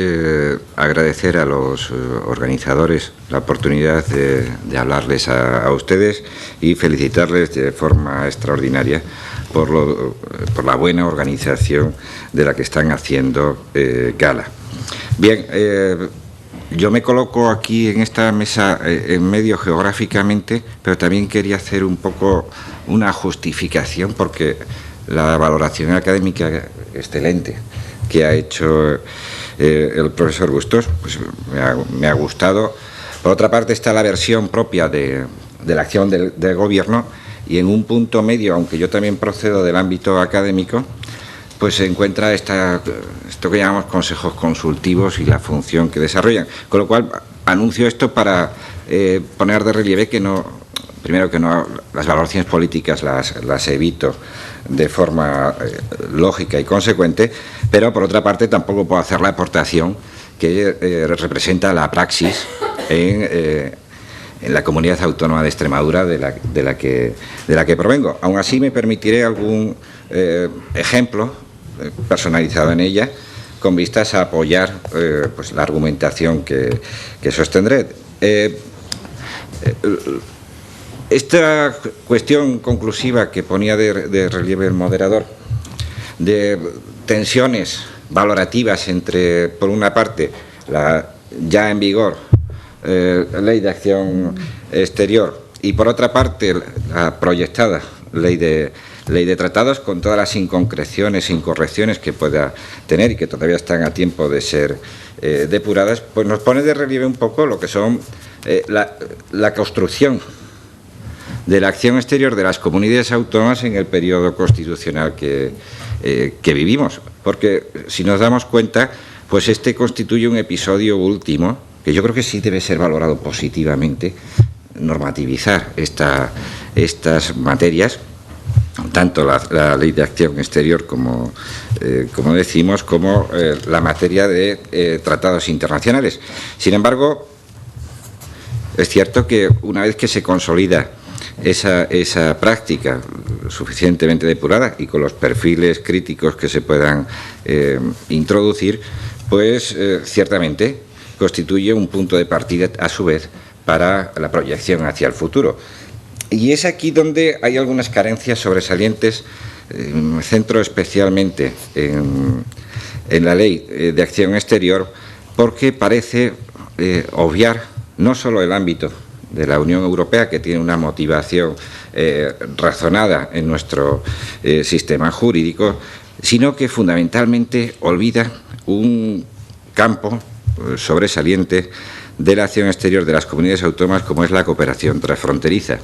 agradecer a los organizadores la oportunidad de hablarles a ustedes y felicitarles de forma extraordinaria por la buena organización de la que están haciendo gala. Bien, yo me coloco aquí en esta mesa en medio geográficamente, pero también quería hacer un poco una justificación, porque la valoración académica excelente que ha hecho el profesor Bustos, pues me ha gustado. Por otra parte está la versión propia de la acción del Gobierno, y en un punto medio, aunque yo también procedo del ámbito académico, pues se encuentra esto que llamamos consejos consultivos y la función que desarrollan. Con lo cual, anuncio esto para poner de relieve que primero que las valoraciones políticas las evito de forma lógica y consecuente, pero por otra parte tampoco puedo hacer la aportación que representa la praxis en la comunidad autónoma de Extremadura de la que provengo. Aún así, me permitiré algún ejemplo personalizado en ella, con vistas a apoyar pues la argumentación que sostendré. Esta cuestión conclusiva que ponía de relieve el moderador, de tensiones valorativas entre, por una parte, la ya en vigor Ley de Acción Exterior y, por otra parte, la proyectada Ley de Tratados, con todas las inconcreciones e incorrecciones que pueda tener y que todavía están a tiempo de ser depuradas, pues nos pone de relieve un poco lo que son la construcción de la acción exterior de las comunidades autónomas en el periodo constitucional que vivimos. Porque, si nos damos cuenta, pues este constituye un episodio último que yo creo que sí debe ser valorado positivamente, normativizar estas materias, tanto la Ley de Acción Exterior como decimos, como la materia de tratados internacionales. Sin embargo, es cierto que una vez que se consolida esa práctica suficientemente depurada y con los perfiles críticos que se puedan introducir, pues ciertamente constituye un punto de partida, a su vez, para la proyección hacia el futuro. Y es aquí donde hay algunas carencias sobresalientes. Me centro especialmente en la Ley de Acción Exterior, porque parece obviar no solo el ámbito de la Unión Europea, que tiene una motivación razonada en nuestro sistema jurídico, sino que fundamentalmente olvida un campo sobresaliente de la acción exterior de las comunidades autónomas, como es la cooperación transfronteriza.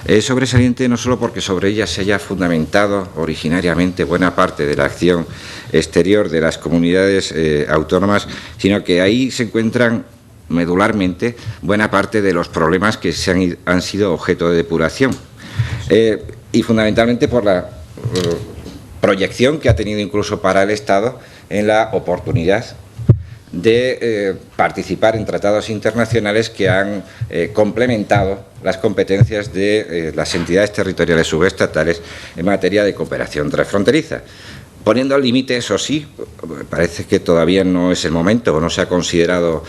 Es sobresaliente no solo porque sobre ella se haya fundamentado originariamente buena parte de la acción exterior de las comunidades autónomas, sino que ahí se encuentran medularmente buena parte de los problemas que han sido objeto de depuración, y fundamentalmente por la proyección que ha tenido incluso para el Estado en la oportunidad de participar en tratados internacionales que han complementado las competencias de las entidades territoriales subestatales en materia de cooperación transfronteriza. Poniendo al límite, eso sí, parece que todavía no es el momento o no se ha considerado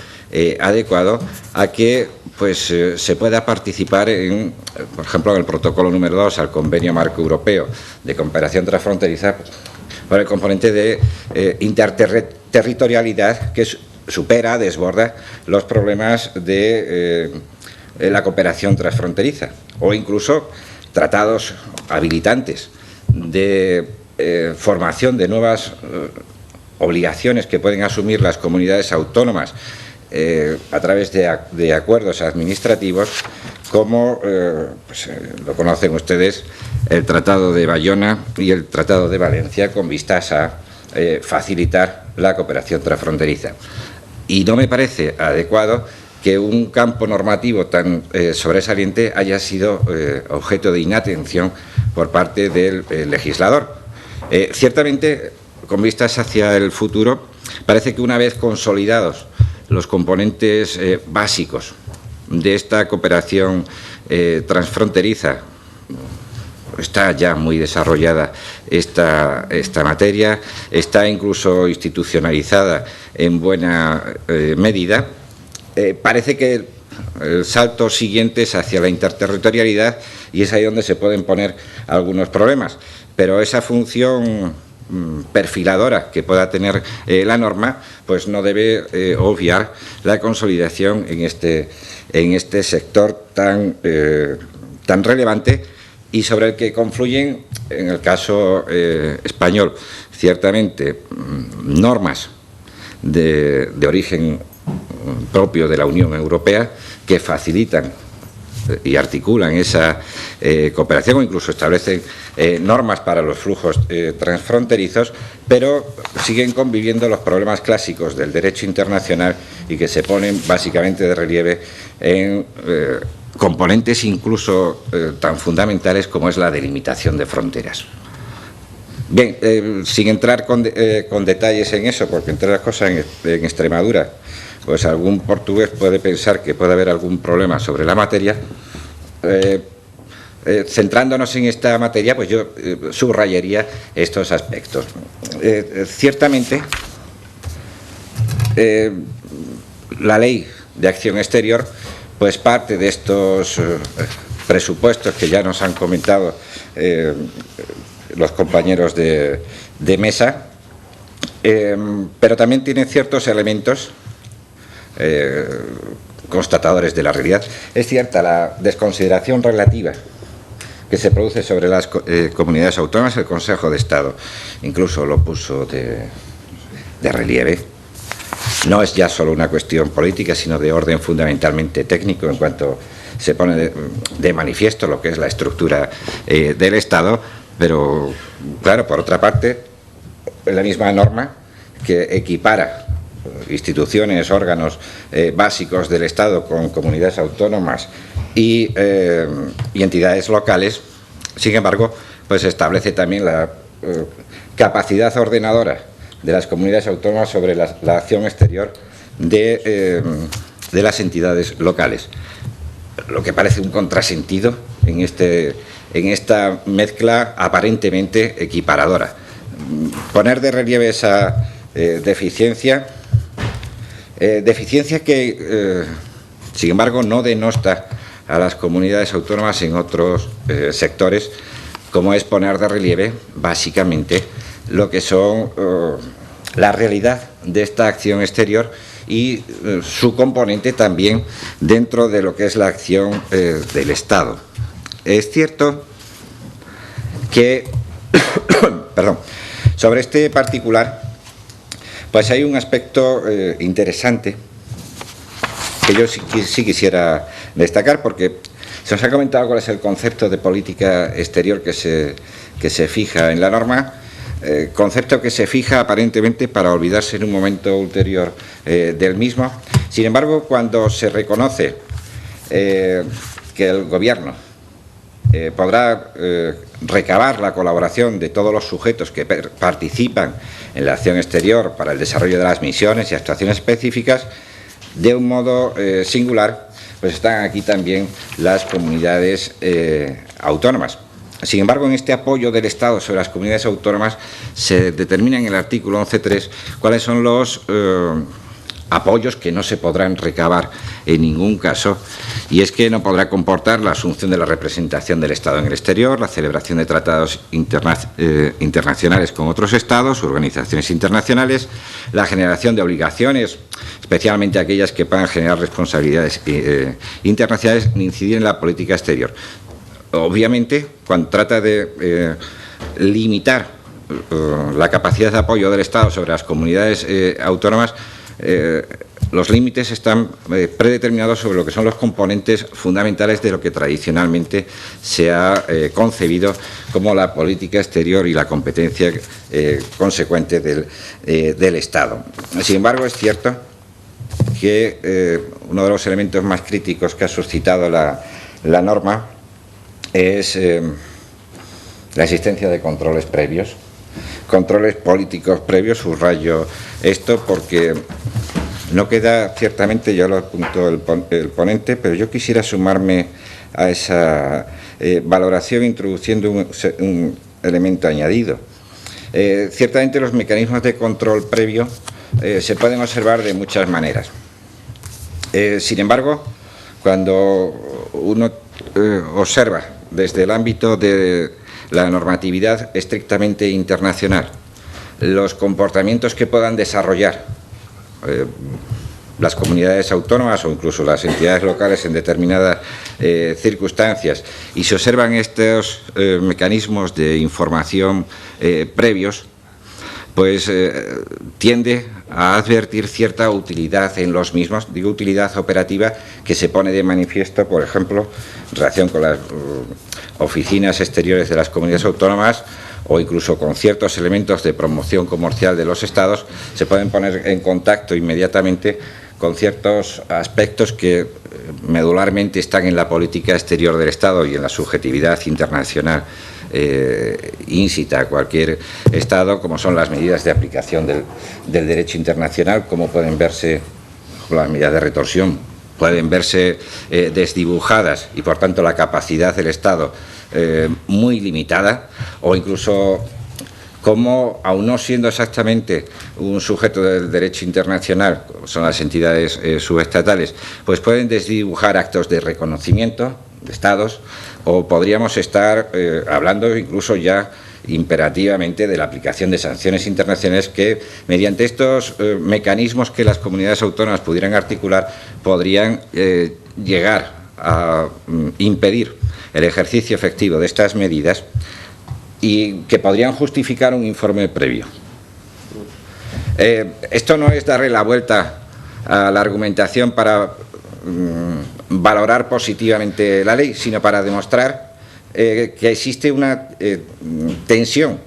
adecuado a que pues se pueda participar en, por ejemplo, en el protocolo número 2 al Convenio Marco Europeo de Cooperación Transfronteriza, por el componente de interterritorialidad que supera, desborda los problemas de la cooperación transfronteriza, o incluso tratados habilitantes de formación de nuevas obligaciones que pueden asumir las comunidades autónomas a través de acuerdos administrativos, como pues, lo conocen ustedes, el Tratado de Bayona y el Tratado de Valencia, con vistas a facilitar la cooperación transfronteriza. Y no me parece adecuado que un campo normativo tan sobresaliente haya sido objeto de inatención por parte del legislador. Ciertamente, con vistas hacia el futuro, parece que una vez consolidados los componentes básicos de esta cooperación transfronteriza, está ya muy desarrollada esta materia, está incluso institucionalizada en buena medida. Parece que el salto siguiente es hacia la interterritorialidad, y es ahí donde se pueden poner algunos problemas. Pero esa función perfiladora que pueda tener la norma, pues no debe obviar la consolidación en este sector tan relevante, y sobre el que confluyen, en el caso español, ciertamente normas de origen propio de la Unión Europea que facilitan y articulan esa cooperación, o incluso establecen normas para los flujos transfronterizos, pero siguen conviviendo los problemas clásicos del derecho internacional y que se ponen básicamente de relieve en componentes incluso tan fundamentales como es la delimitación de fronteras. Bien, sin entrar con detalles en eso, porque entre las cosas en Extremadura pues algún portugués puede pensar que puede haber algún problema sobre la materia. Centrándonos en esta materia, pues yo subrayaría estos aspectos. Ciertamente, la Ley de Acción Exterior, pues parte de estos presupuestos que ya nos han comentado los compañeros de mesa, pero también tiene ciertos elementos constatadores de la realidad. Es cierta la desconsideración relativa que se produce sobre las comunidades autónomas. El Consejo de Estado incluso lo puso de relieve. No es ya solo una cuestión política, sino de orden fundamentalmente técnico, en cuanto se pone de manifiesto lo que es la estructura del Estado. Pero, claro, por otra parte, la misma norma que equipara instituciones, órganos básicos del Estado con comunidades autónomas y entidades locales, sin embargo, pues establece también la capacidad ordenadora de las comunidades autónomas sobre la acción exterior de las entidades locales, lo que parece un contrasentido en esta mezcla aparentemente equiparadora. Poner de relieve esa deficiencia que, sin embargo, no denosta a las comunidades autónomas en otros sectores, como es poner de relieve, básicamente, lo que son la realidad de esta acción exterior y su componente también dentro de lo que es la acción del Estado. Es cierto que, perdón, sobre este particular, pues hay un aspecto interesante que yo sí quisiera destacar, porque se nos ha comentado cuál es el concepto de política exterior que se fija en la norma, concepto que se fija aparentemente para olvidarse en un momento ulterior del mismo. Sin embargo, cuando se reconoce que el Gobierno podrá recabar la colaboración de todos los sujetos que participan en la acción exterior para el desarrollo de las misiones y actuaciones específicas, de un modo singular, pues están aquí también las comunidades autónomas. Sin embargo, en este apoyo del Estado sobre las comunidades autónomas se determina en el artículo 11.3 cuáles son los apoyos que no se podrán recabar en ningún caso, y es que no podrá comportar la asunción de la representación del Estado en el exterior, la celebración de tratados internacionales con otros Estados, organizaciones internacionales, la generación de obligaciones, especialmente aquellas que puedan generar responsabilidades internacionales, ni incidir en la política exterior. Obviamente, cuando trata de limitar la capacidad de apoyo del Estado sobre las comunidades autónomas, los límites están predeterminados sobre lo que son los componentes fundamentales de lo que tradicionalmente se ha concebido como la política exterior y la competencia consecuente del Estado. Sin embargo, es cierto que uno de los elementos más críticos que ha suscitado la norma es la existencia de controles previos, controles políticos previos. Subrayo esto porque no queda, ciertamente, ya lo apuntó el ponente, pero yo quisiera sumarme a esa valoración introduciendo un elemento añadido. Ciertamente los mecanismos de control previo se pueden observar de muchas maneras. Sin embargo, cuando uno observa desde el ámbito de la normatividad estrictamente internacional los comportamientos que puedan desarrollar las comunidades autónomas o incluso las entidades locales en determinadas circunstancias, y se observan estos mecanismos de información previos, pues tiende a advertir cierta utilidad en los mismos, digo utilidad operativa, que se pone de manifiesto, por ejemplo, en relación con las oficinas exteriores de las comunidades autónomas o incluso con ciertos elementos de promoción comercial de los Estados. Se pueden poner en contacto inmediatamente con ciertos aspectos que medularmente están en la política exterior del Estado y en la subjetividad internacional íncita a cualquier Estado, como son las medidas de aplicación del derecho internacional, como pueden verse ejemplo, las medidas de retorsión pueden verse desdibujadas y, por tanto, la capacidad del Estado muy limitada, o incluso como, aun no siendo exactamente un sujeto del derecho internacional, como son las entidades subestatales, pues pueden desdibujar actos de reconocimiento de Estados, o podríamos estar hablando incluso ya imperativamente de la aplicación de sanciones internacionales que, mediante estos mecanismos que las comunidades autónomas pudieran articular, podrían llegar a impedir el ejercicio efectivo de estas medidas y que podrían justificar un informe previo. Esto no es darle la vuelta a la argumentación para valorar positivamente la ley, sino para demostrar que existe una tensión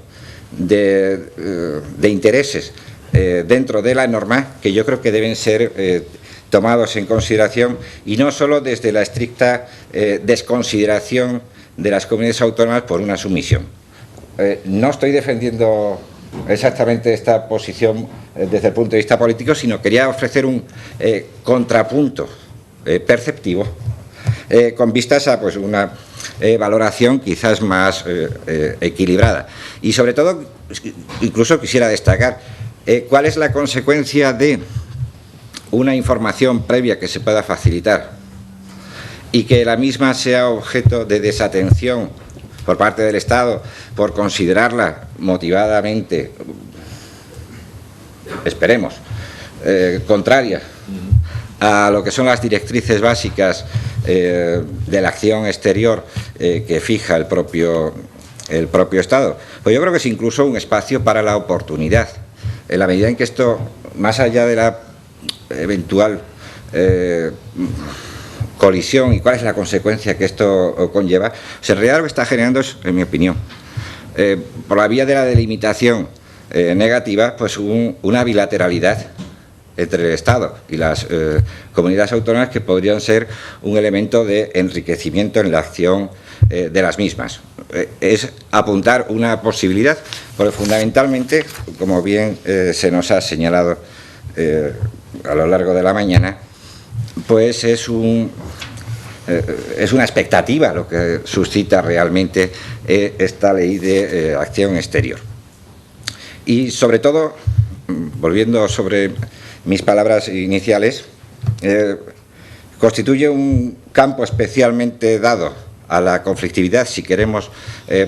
de intereses dentro de la norma que yo creo que deben ser tomados en consideración, y no solo desde la estricta desconsideración de las comunidades autónomas por una sumisión. No estoy defendiendo exactamente esta posición desde el punto de vista político, sino quería ofrecer un contrapunto perceptivo con vistas a pues una valoración quizás más equilibrada. Y sobre todo, incluso quisiera destacar cuál es la consecuencia de una información previa que se pueda facilitar y que la misma sea objeto de desatención por parte del Estado por considerarla motivadamente, esperemos, contraria a lo que son las directrices básicas de la acción exterior que fija el propio Estado. Pues yo creo que es incluso un espacio para la oportunidad, en la medida en que esto, más allá de la eventual colisión y cuál es la consecuencia que esto conlleva, pues en realidad lo que está generando es, en mi opinión, por la vía de la delimitación negativa, pues una bilateralidad entre el Estado y las comunidades autónomas que podrían ser un elemento de enriquecimiento en la acción de las mismas. Es apuntar una posibilidad, porque fundamentalmente, como bien se nos ha señalado a lo largo de la mañana, pues es una expectativa lo que suscita realmente esta ley de acción exterior. Y sobre todo, volviendo sobre mis palabras iniciales, constituye un campo especialmente dado a la conflictividad, si queremos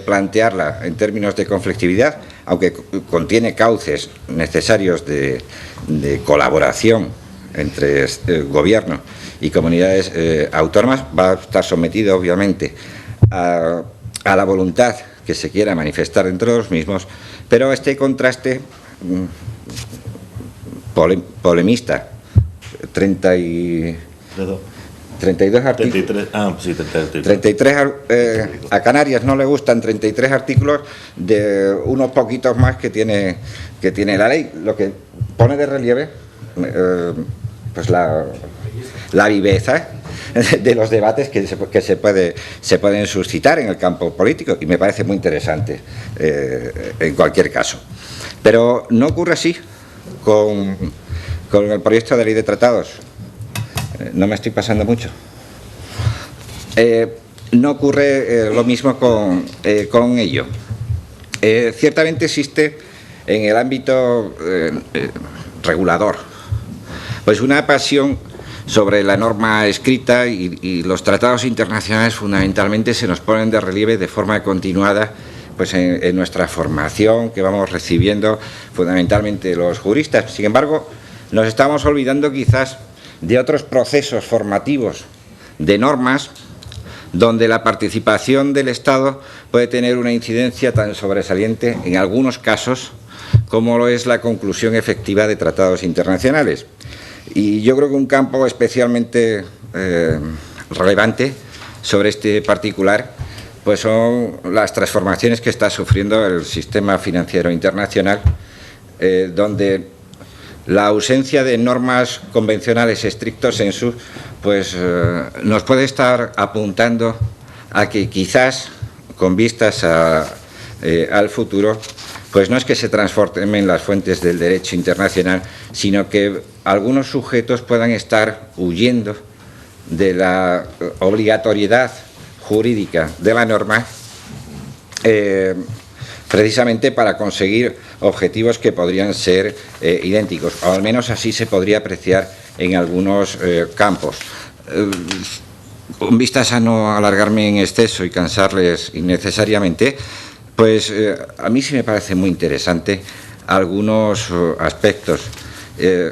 plantearla en términos de conflictividad, aunque contiene cauces necesarios de colaboración entre gobierno y comunidades autónomas, va a estar sometido obviamente a la voluntad que se quiera manifestar entre los mismos, pero este contraste polemista, 32 artículos. 33 a Canarias no le gustan 33 artículos de unos poquitos más que tiene la ley, lo que pone de relieve pues la viveza de los debates que se pueden suscitar en el campo político, y me parece muy interesante en cualquier caso. Pero no ocurre así con el proyecto de ley de tratados. No me estoy pasando mucho. No ocurre lo mismo con ello. Ciertamente existe en el ámbito regulador pues una pasión sobre la norma escrita, y los tratados internacionales fundamentalmente se nos ponen de relieve de forma continuada pues en nuestra formación que vamos recibiendo fundamentalmente los juristas. Sin embargo, nos estamos olvidando quizás de otros procesos formativos de normas donde la participación del Estado puede tener una incidencia tan sobresaliente en algunos casos como lo es la conclusión efectiva de tratados internacionales. Y yo creo que un campo especialmente relevante sobre este particular pues son las transformaciones que está sufriendo el sistema financiero internacional, donde la ausencia de normas convencionales estricto sensu pues nos puede estar apuntando a que quizás, con vistas al futuro, pues no es que se transformen las fuentes del derecho internacional, sino que algunos sujetos puedan estar huyendo de la obligatoriedad jurídica de la norma, precisamente para conseguir objetivos que podrían ser idénticos, o al menos así se podría apreciar en algunos campos. Con vistas a no alargarme en exceso y cansarles innecesariamente, pues a mí sí me parece muy interesante algunos aspectos,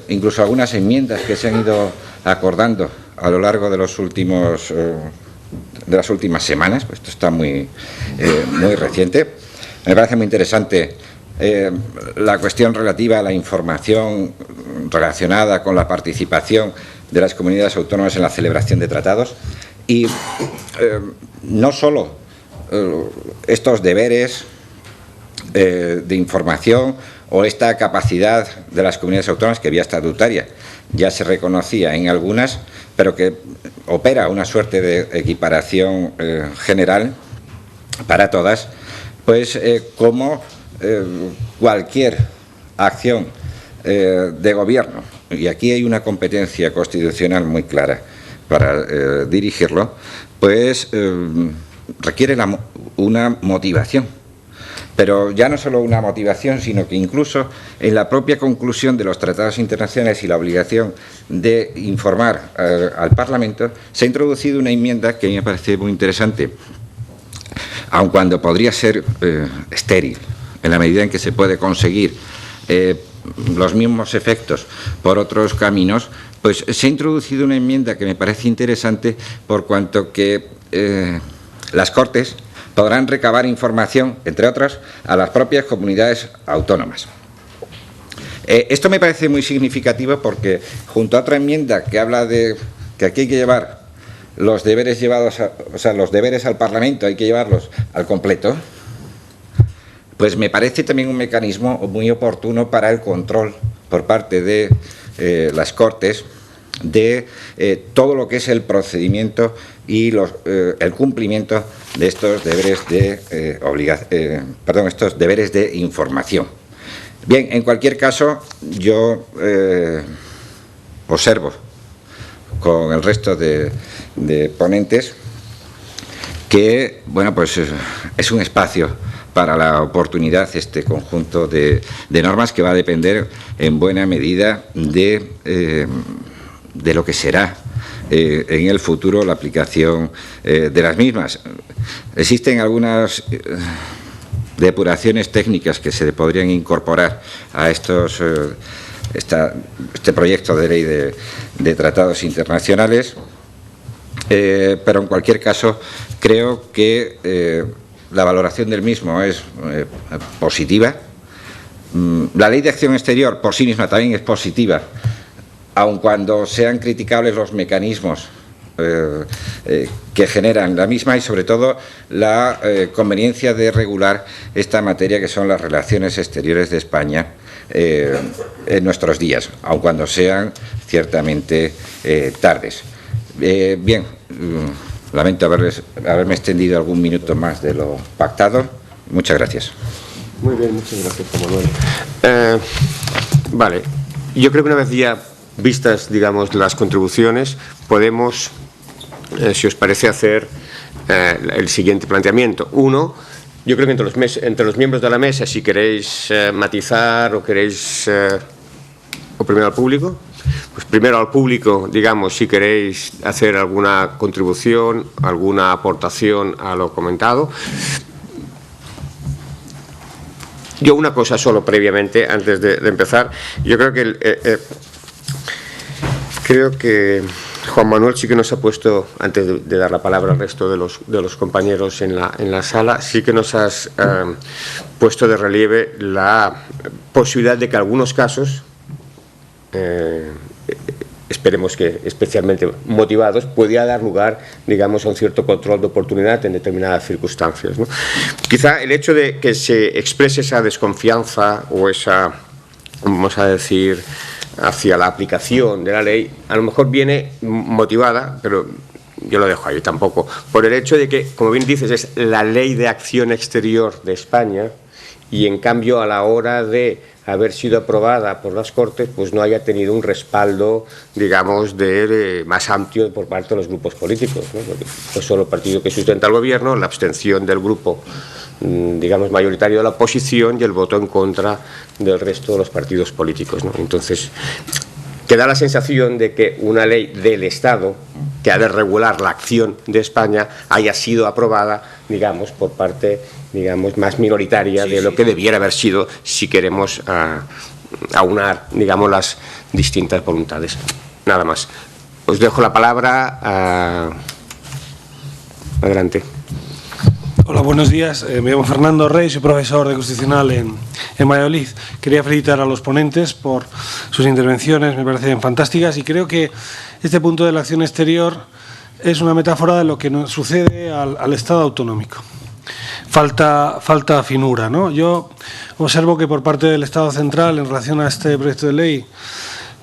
incluso algunas enmiendas que se han ido acordando a lo largo de los últimos de las últimas semanas, pues esto está muy reciente. Me parece muy interesante la cuestión relativa a la información relacionada con la participación de las comunidades autónomas en la celebración de tratados y no solo estos deberes de información o esta capacidad de las comunidades autónomas que vía estatutaria ya se reconocía en algunas, pero que opera una suerte de equiparación general para todas, pues como cualquier acción de gobierno, y aquí hay una competencia constitucional muy clara para dirigirlo, pues requiere una motivación. Pero ya no solo una motivación, sino que incluso en la propia conclusión de los tratados internacionales y la obligación de informar al Parlamento, se ha introducido una enmienda que a mí me parece muy interesante, aun cuando podría ser estéril, en la medida en que se puede conseguir los mismos efectos por otros caminos, pues se ha introducido una enmienda que me parece interesante por cuanto que las Cortes podrán recabar información, entre otras, a las propias comunidades autónomas. Esto me parece muy significativo porque, junto a otra enmienda que habla de que aquí hay que llevar los deberes llevados, los deberes al Parlamento hay que llevarlos al completo, pues me parece también un mecanismo muy oportuno para el control por parte de las Cortes de todo lo que es el procedimiento y el cumplimiento de estos deberes de estos deberes de información. Bien, en cualquier caso, yo observo con el resto de ponentes que, bueno, pues es un espacio para la oportunidad este conjunto de normas que va a depender en buena medida de lo que será en el futuro la aplicación de las mismas. Existen algunas depuraciones técnicas que se podrían incorporar a este proyecto de ley de tratados internacionales, pero en cualquier caso creo que la valoración del mismo es positiva. La ley de acción exterior por sí misma también es positiva, aun cuando sean criticables los mecanismos que generan la misma y sobre todo la conveniencia de regular esta materia que son las relaciones exteriores de España en nuestros días, aun cuando sean ciertamente tardes. Bien, lamento haberme extendido algún minuto más de lo pactado. Muchas gracias. Muy bien, muchas gracias, Juan Manuel. Vale, yo creo que una vez ya vistas, digamos, las contribuciones, podemos, si os parece, hacer el siguiente planteamiento. Uno, yo creo que entre los miembros de la mesa, si queréis matizar o queréis, o primero al público, pues primero al público, digamos, si queréis hacer alguna contribución, alguna aportación a lo comentado. Yo una cosa solo previamente, antes de empezar, yo creo que Juan Manuel sí que nos ha puesto, antes de dar la palabra al resto de los compañeros en la sala, sí que nos has puesto de relieve la posibilidad de que algunos casos, esperemos que especialmente motivados, pudiera dar lugar, digamos, a un cierto control de oportunidad en determinadas circunstancias, ¿no? Quizá el hecho de que se exprese esa desconfianza o esa, vamos a decir, hacia la aplicación de la ley, a lo mejor viene motivada, pero yo lo dejo ahí tampoco, por el hecho de que, como bien dices, es la Ley de Acción Exterior de España y, en cambio, a la hora de haber sido aprobada por las Cortes, pues no haya tenido un respaldo, digamos, más amplio por parte de los grupos políticos, ¿no? Porque no solo el partido que sustenta el gobierno, la abstención del grupo, digamos, mayoritario de la oposición y el voto en contra del resto de los partidos políticos, ¿no? Entonces, que da la sensación de que una ley del Estado que ha de regular la acción de España haya sido aprobada, digamos, por parte, digamos, más minoritaria de lo que debiera haber sido si queremos aunar, digamos, las distintas voluntades. Nada más. Os dejo la palabra. Adelante. Hola, buenos días. Me llamo Fernando Rey, soy profesor de Constitucional en Valladolid. Quería felicitar a los ponentes por sus intervenciones, me parecen fantásticas, y creo que este punto de la acción exterior es una metáfora de lo que nos sucede al Estado autonómico. Falta finura, ¿no? Yo observo que por parte del Estado central, en relación a este proyecto de ley,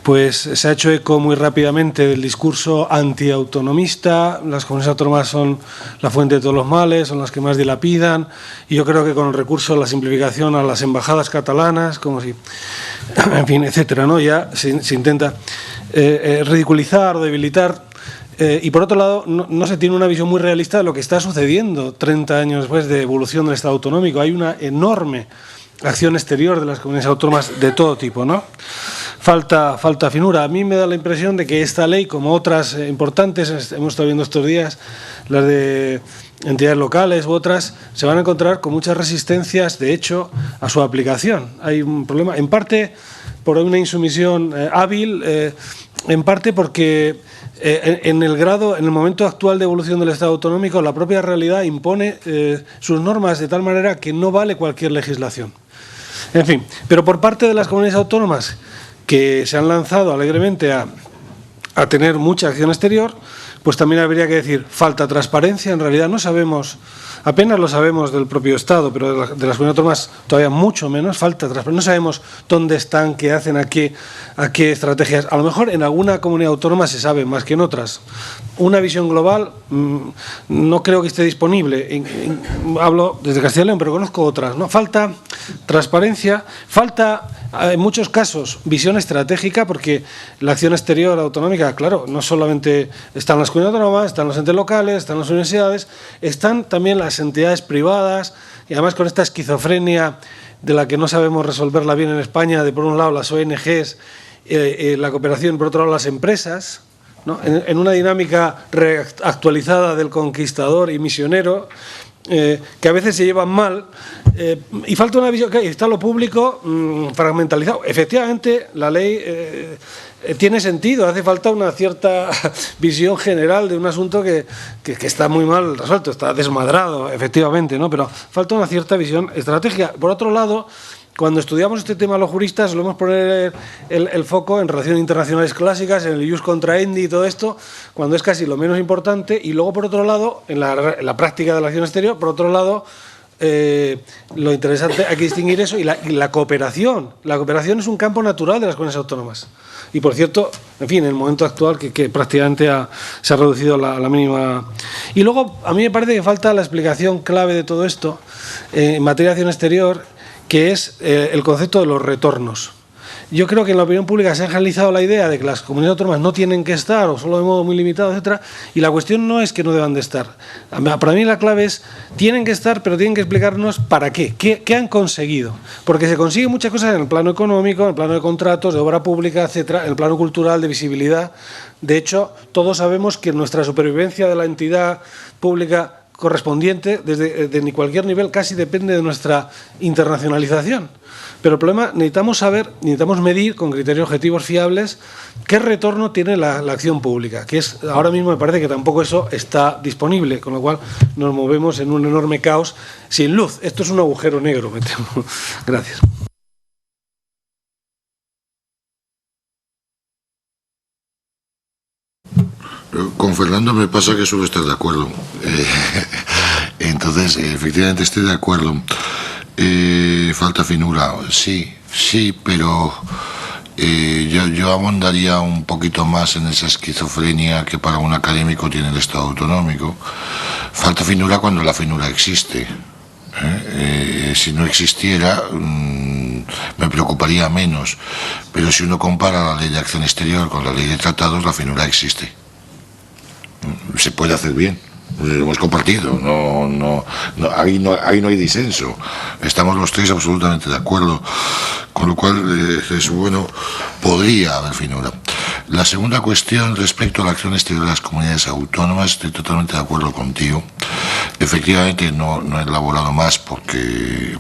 pues se ha hecho eco muy rápidamente del discurso antiautonomista. Las comunidades autónomas son la fuente de todos los males, son las que más dilapidan, y yo creo que con el recurso a la simplificación a las embajadas catalanas, como si, en fin, etcétera, ¿no? Ya se intenta ridiculizar o debilitar. Y por otro lado, no se tiene una visión muy realista de lo que está sucediendo 30 años después de evolución del Estado autonómico. Hay una enorme acción exterior de las comunidades autónomas de todo tipo, ¿no? Falta finura. A mí me da la impresión de que esta ley, como otras importantes, hemos estado viendo estos días, las de entidades locales u otras, se van a encontrar con muchas resistencias, de hecho, a su aplicación. Hay un problema, en parte por una insumisión hábil, en parte porque en el momento actual de evolución del Estado autonómico, la propia realidad impone sus normas de tal manera que no vale cualquier legislación. En fin, pero por parte de las comunidades autónomas que se han lanzado alegremente a tener mucha acción exterior, pues también habría que decir, falta transparencia. En realidad no sabemos, apenas lo sabemos del propio Estado, pero de las comunidades autónomas todavía mucho menos, falta transparencia. No sabemos dónde están, qué hacen, a qué estrategias. A lo mejor en alguna comunidad autónoma se sabe más que en otras. Una visión global no creo que esté disponible. Hablo desde Castilla y León, pero conozco otras, ¿no? Falta transparencia, falta en muchos casos visión estratégica, porque la acción exterior autonómica, claro, no solamente están las comunidades autónomas, están los entes locales, están las universidades, están también las entidades privadas, y además con esta esquizofrenia de la que no sabemos resolverla bien en España, de por un lado las ONGs, la cooperación, por otro lado las empresas, ¿no? En una dinámica reactualizada del conquistador y misionero, que a veces se llevan mal, y falta una visión, que está lo público fragmentalizado. Efectivamente, la ley tiene sentido, hace falta una cierta visión general de un asunto que está muy mal resuelto, está desmadrado, efectivamente, ¿no? Pero falta una cierta visión estratégica. Por otro lado, cuando estudiamos este tema los juristas, solemos poner el foco en relaciones internacionales clásicas, en el ius contraendi y todo esto, cuando es casi lo menos importante, y luego, por otro lado, en la práctica de la acción exterior, por otro lado, lo interesante, hay que distinguir eso y la cooperación. La cooperación es un campo natural de las comunidades autónomas. Y, por cierto, en fin, en el momento actual, que prácticamente se ha reducido la mínima. Y luego, a mí me parece que falta la explicación clave de todo esto en materia de acción exterior, que es el concepto de los retornos. Yo creo que en la opinión pública se ha generalizado la idea de que las comunidades autónomas no tienen que estar, o solo de modo muy limitado, etcétera, y la cuestión no es que no deban de estar. Para mí la clave es, tienen que estar, pero tienen que explicarnos para qué han conseguido. Porque se consiguen muchas cosas en el plano económico, en el plano de contratos, de obra pública, etcétera, en el plano cultural, de visibilidad. De hecho, todos sabemos que nuestra supervivencia de la entidad pública correspondiente, desde cualquier nivel, casi depende de nuestra internacionalización. Pero el problema, necesitamos medir con criterios objetivos fiables qué retorno tiene la acción pública, que es, ahora mismo me parece que tampoco eso está disponible, con lo cual nos movemos en un enorme caos sin luz. Esto es un agujero negro, me temo. Gracias. Con Fernando me pasa que suelo estar de acuerdo. Entonces, efectivamente estoy de acuerdo. Falta finura, sí, pero yo abondaría un poquito más en esa esquizofrenia que para un académico tiene el Estado autonómico. Falta finura cuando la finura existe. Si no existiera, me preocuparía menos. Pero si uno compara la ley de acción exterior con la ley de tratados, la finura existe. Se puede hacer bien. Lo hemos compartido, ahí no hay disenso, estamos los tres absolutamente de acuerdo, con lo cual es bueno, podría haber finura. La segunda cuestión respecto a la acción exterior de las comunidades autónomas, estoy totalmente de acuerdo contigo. Efectivamente no he elaborado más porque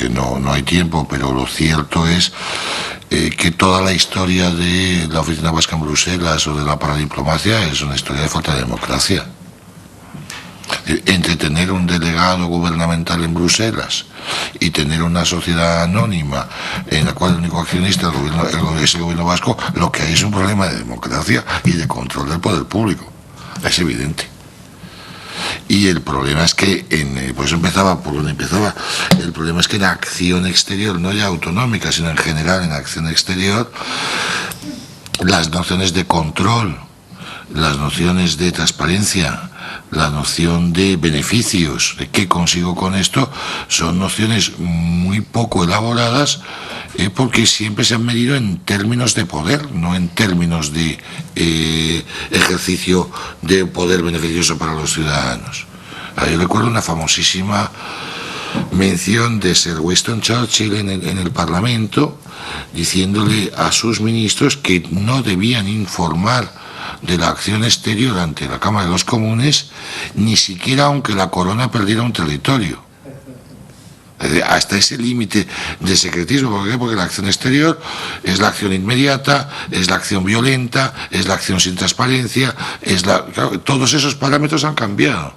no hay tiempo, pero lo cierto es que toda la historia de la Oficina Vasca en Bruselas o de la paradiplomacia es una historia de falta de democracia. Entre tener un delegado gubernamental en Bruselas y tener una sociedad anónima en la cual el único accionista es el gobierno vasco, lo que hay es un problema de democracia y de control del poder público. Es evidente. Y el problema es que, por eso empezaba por donde empezaba, el problema es que en acción exterior, no ya autonómica, sino en general en acción exterior, las nociones de control, las nociones de transparencia, la noción de beneficios, de qué consigo con esto, son nociones muy poco elaboradas porque siempre se han medido en términos de poder, no en términos de ejercicio de poder beneficioso para los ciudadanos. Yo recuerdo una famosísima mención de Sir Winston Churchill en el Parlamento, diciéndole a sus ministros que no debían informar de la acción exterior ante la Cámara de los Comunes, ni siquiera aunque la corona perdiera un territorio. Hasta ese límite de secretismo. ¿Por qué? Porque la acción exterior es la acción inmediata, es la acción violenta, es la acción sin transparencia, claro, todos esos parámetros han cambiado.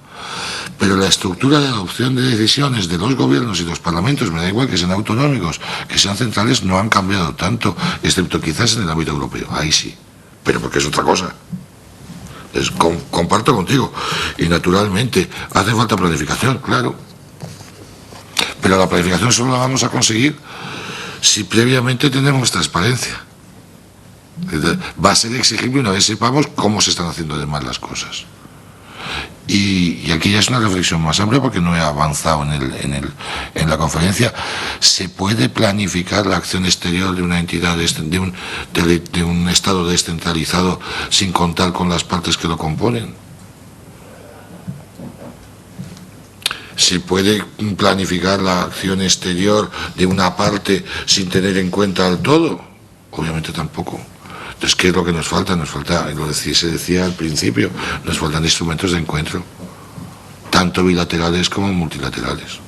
Pero la estructura de adopción de decisiones de los gobiernos y los parlamentos, me da igual que sean autonómicos, que sean centrales, no han cambiado tanto, excepto quizás en el ámbito europeo. Ahí sí. Pero porque es otra cosa. Comparto contigo. Y naturalmente, hace falta planificación, claro. Pero la planificación solo la vamos a conseguir si previamente tenemos transparencia. Va a ser exigible una vez sepamos cómo se están haciendo además las cosas. Y aquí ya es una reflexión más amplia porque no he avanzado en la conferencia. ¿Se puede planificar la acción exterior de una entidad, de un Estado descentralizado sin contar con las partes que lo componen? ¿Se puede planificar la acción exterior de una parte sin tener en cuenta al todo? Obviamente tampoco. Entonces, ¿qué es lo que nos falta? Nos falta, se decía al principio, nos faltan instrumentos de encuentro, tanto bilaterales como multilaterales.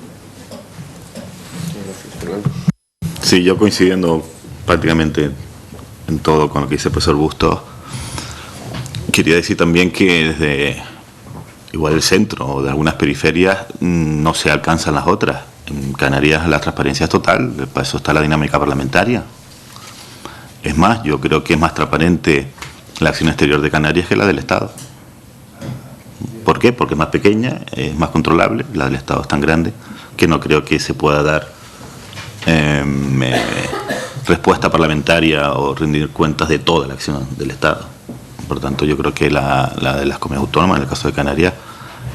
Sí, yo coincidiendo prácticamente en todo con lo que dice el profesor Bustos, quería decir también que desde igual el centro o de algunas periferias no se alcanzan las otras. En Canarias la transparencia es total, para eso está la dinámica parlamentaria. Es más, yo creo que es más transparente la acción exterior de Canarias que la del Estado. ¿Por qué? Porque es más pequeña, es más controlable, la del Estado es tan grande que no creo que se pueda dar respuesta parlamentaria o rendir cuentas de toda la acción del Estado. Por tanto, yo creo que la de las comunidades autónomas, en el caso de Canarias,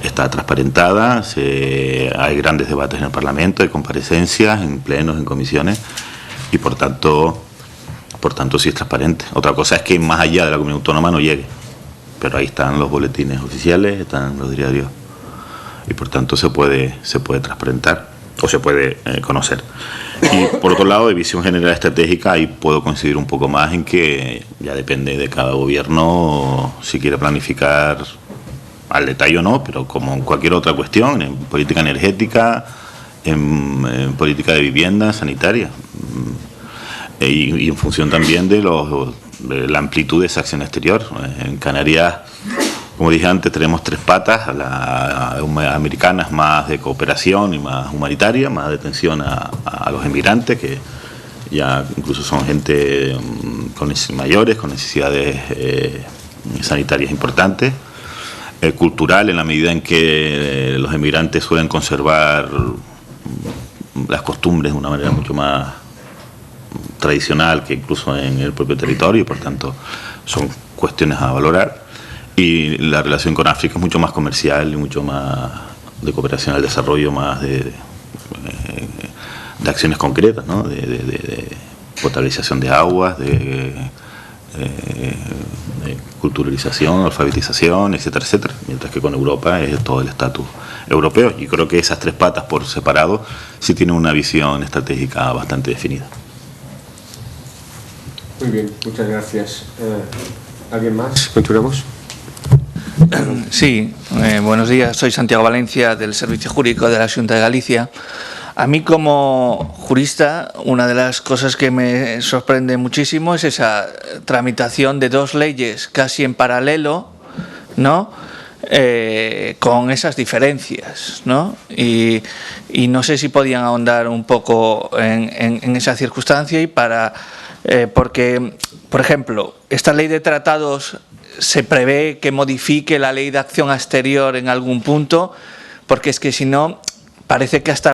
está transparentada, hay grandes debates en el Parlamento, hay comparecencias, en plenos, en comisiones, y por tanto sí es transparente. Otra cosa es que más allá de la comunidad autónoma no llegue, pero ahí están los boletines oficiales, están los diarios, y por tanto se puede transparentar o se puede conocer. Y por otro lado, de visión general estratégica, ahí puedo coincidir un poco más en que ya depende de cada gobierno si quiere planificar al detalle o no, pero como en cualquier otra cuestión, en política energética, en política de vivienda, sanitaria, y en función también de la amplitud de esa acción exterior. En Canarias, como dije antes, tenemos tres patas: la americana es más de cooperación y más humanitaria, más de atención a los emigrantes, que ya incluso son gente mayores, con necesidades sanitarias importantes. Cultural, en la medida en que los emigrantes suelen conservar las costumbres de una manera mucho más tradicional que incluso en el propio territorio, y por tanto son cuestiones a valorar. Y la relación con África es mucho más comercial y mucho más de cooperación al desarrollo, más de acciones concretas, ¿no? de potabilización de aguas, de culturalización, alfabetización, etcétera, etcétera, mientras que con Europa es todo el estatus europeo, y creo que esas tres patas por separado sí tienen una visión estratégica bastante definida. Muy bien, muchas gracias. ¿Alguien más? ¿Continuamos? Sí, buenos días. Soy Santiago Valencia, del Servicio Jurídico de la Xunta de Galicia. A mí, como jurista, una de las cosas que me sorprende muchísimo es esa tramitación de dos leyes casi en paralelo, ¿no? Con esas diferencias, ¿no? Y no sé si podían ahondar un poco en esa circunstancia y porque, por ejemplo, esta ley de tratados se prevé que modifique la ley de acción exterior en algún punto, porque es que si no, parece que hasta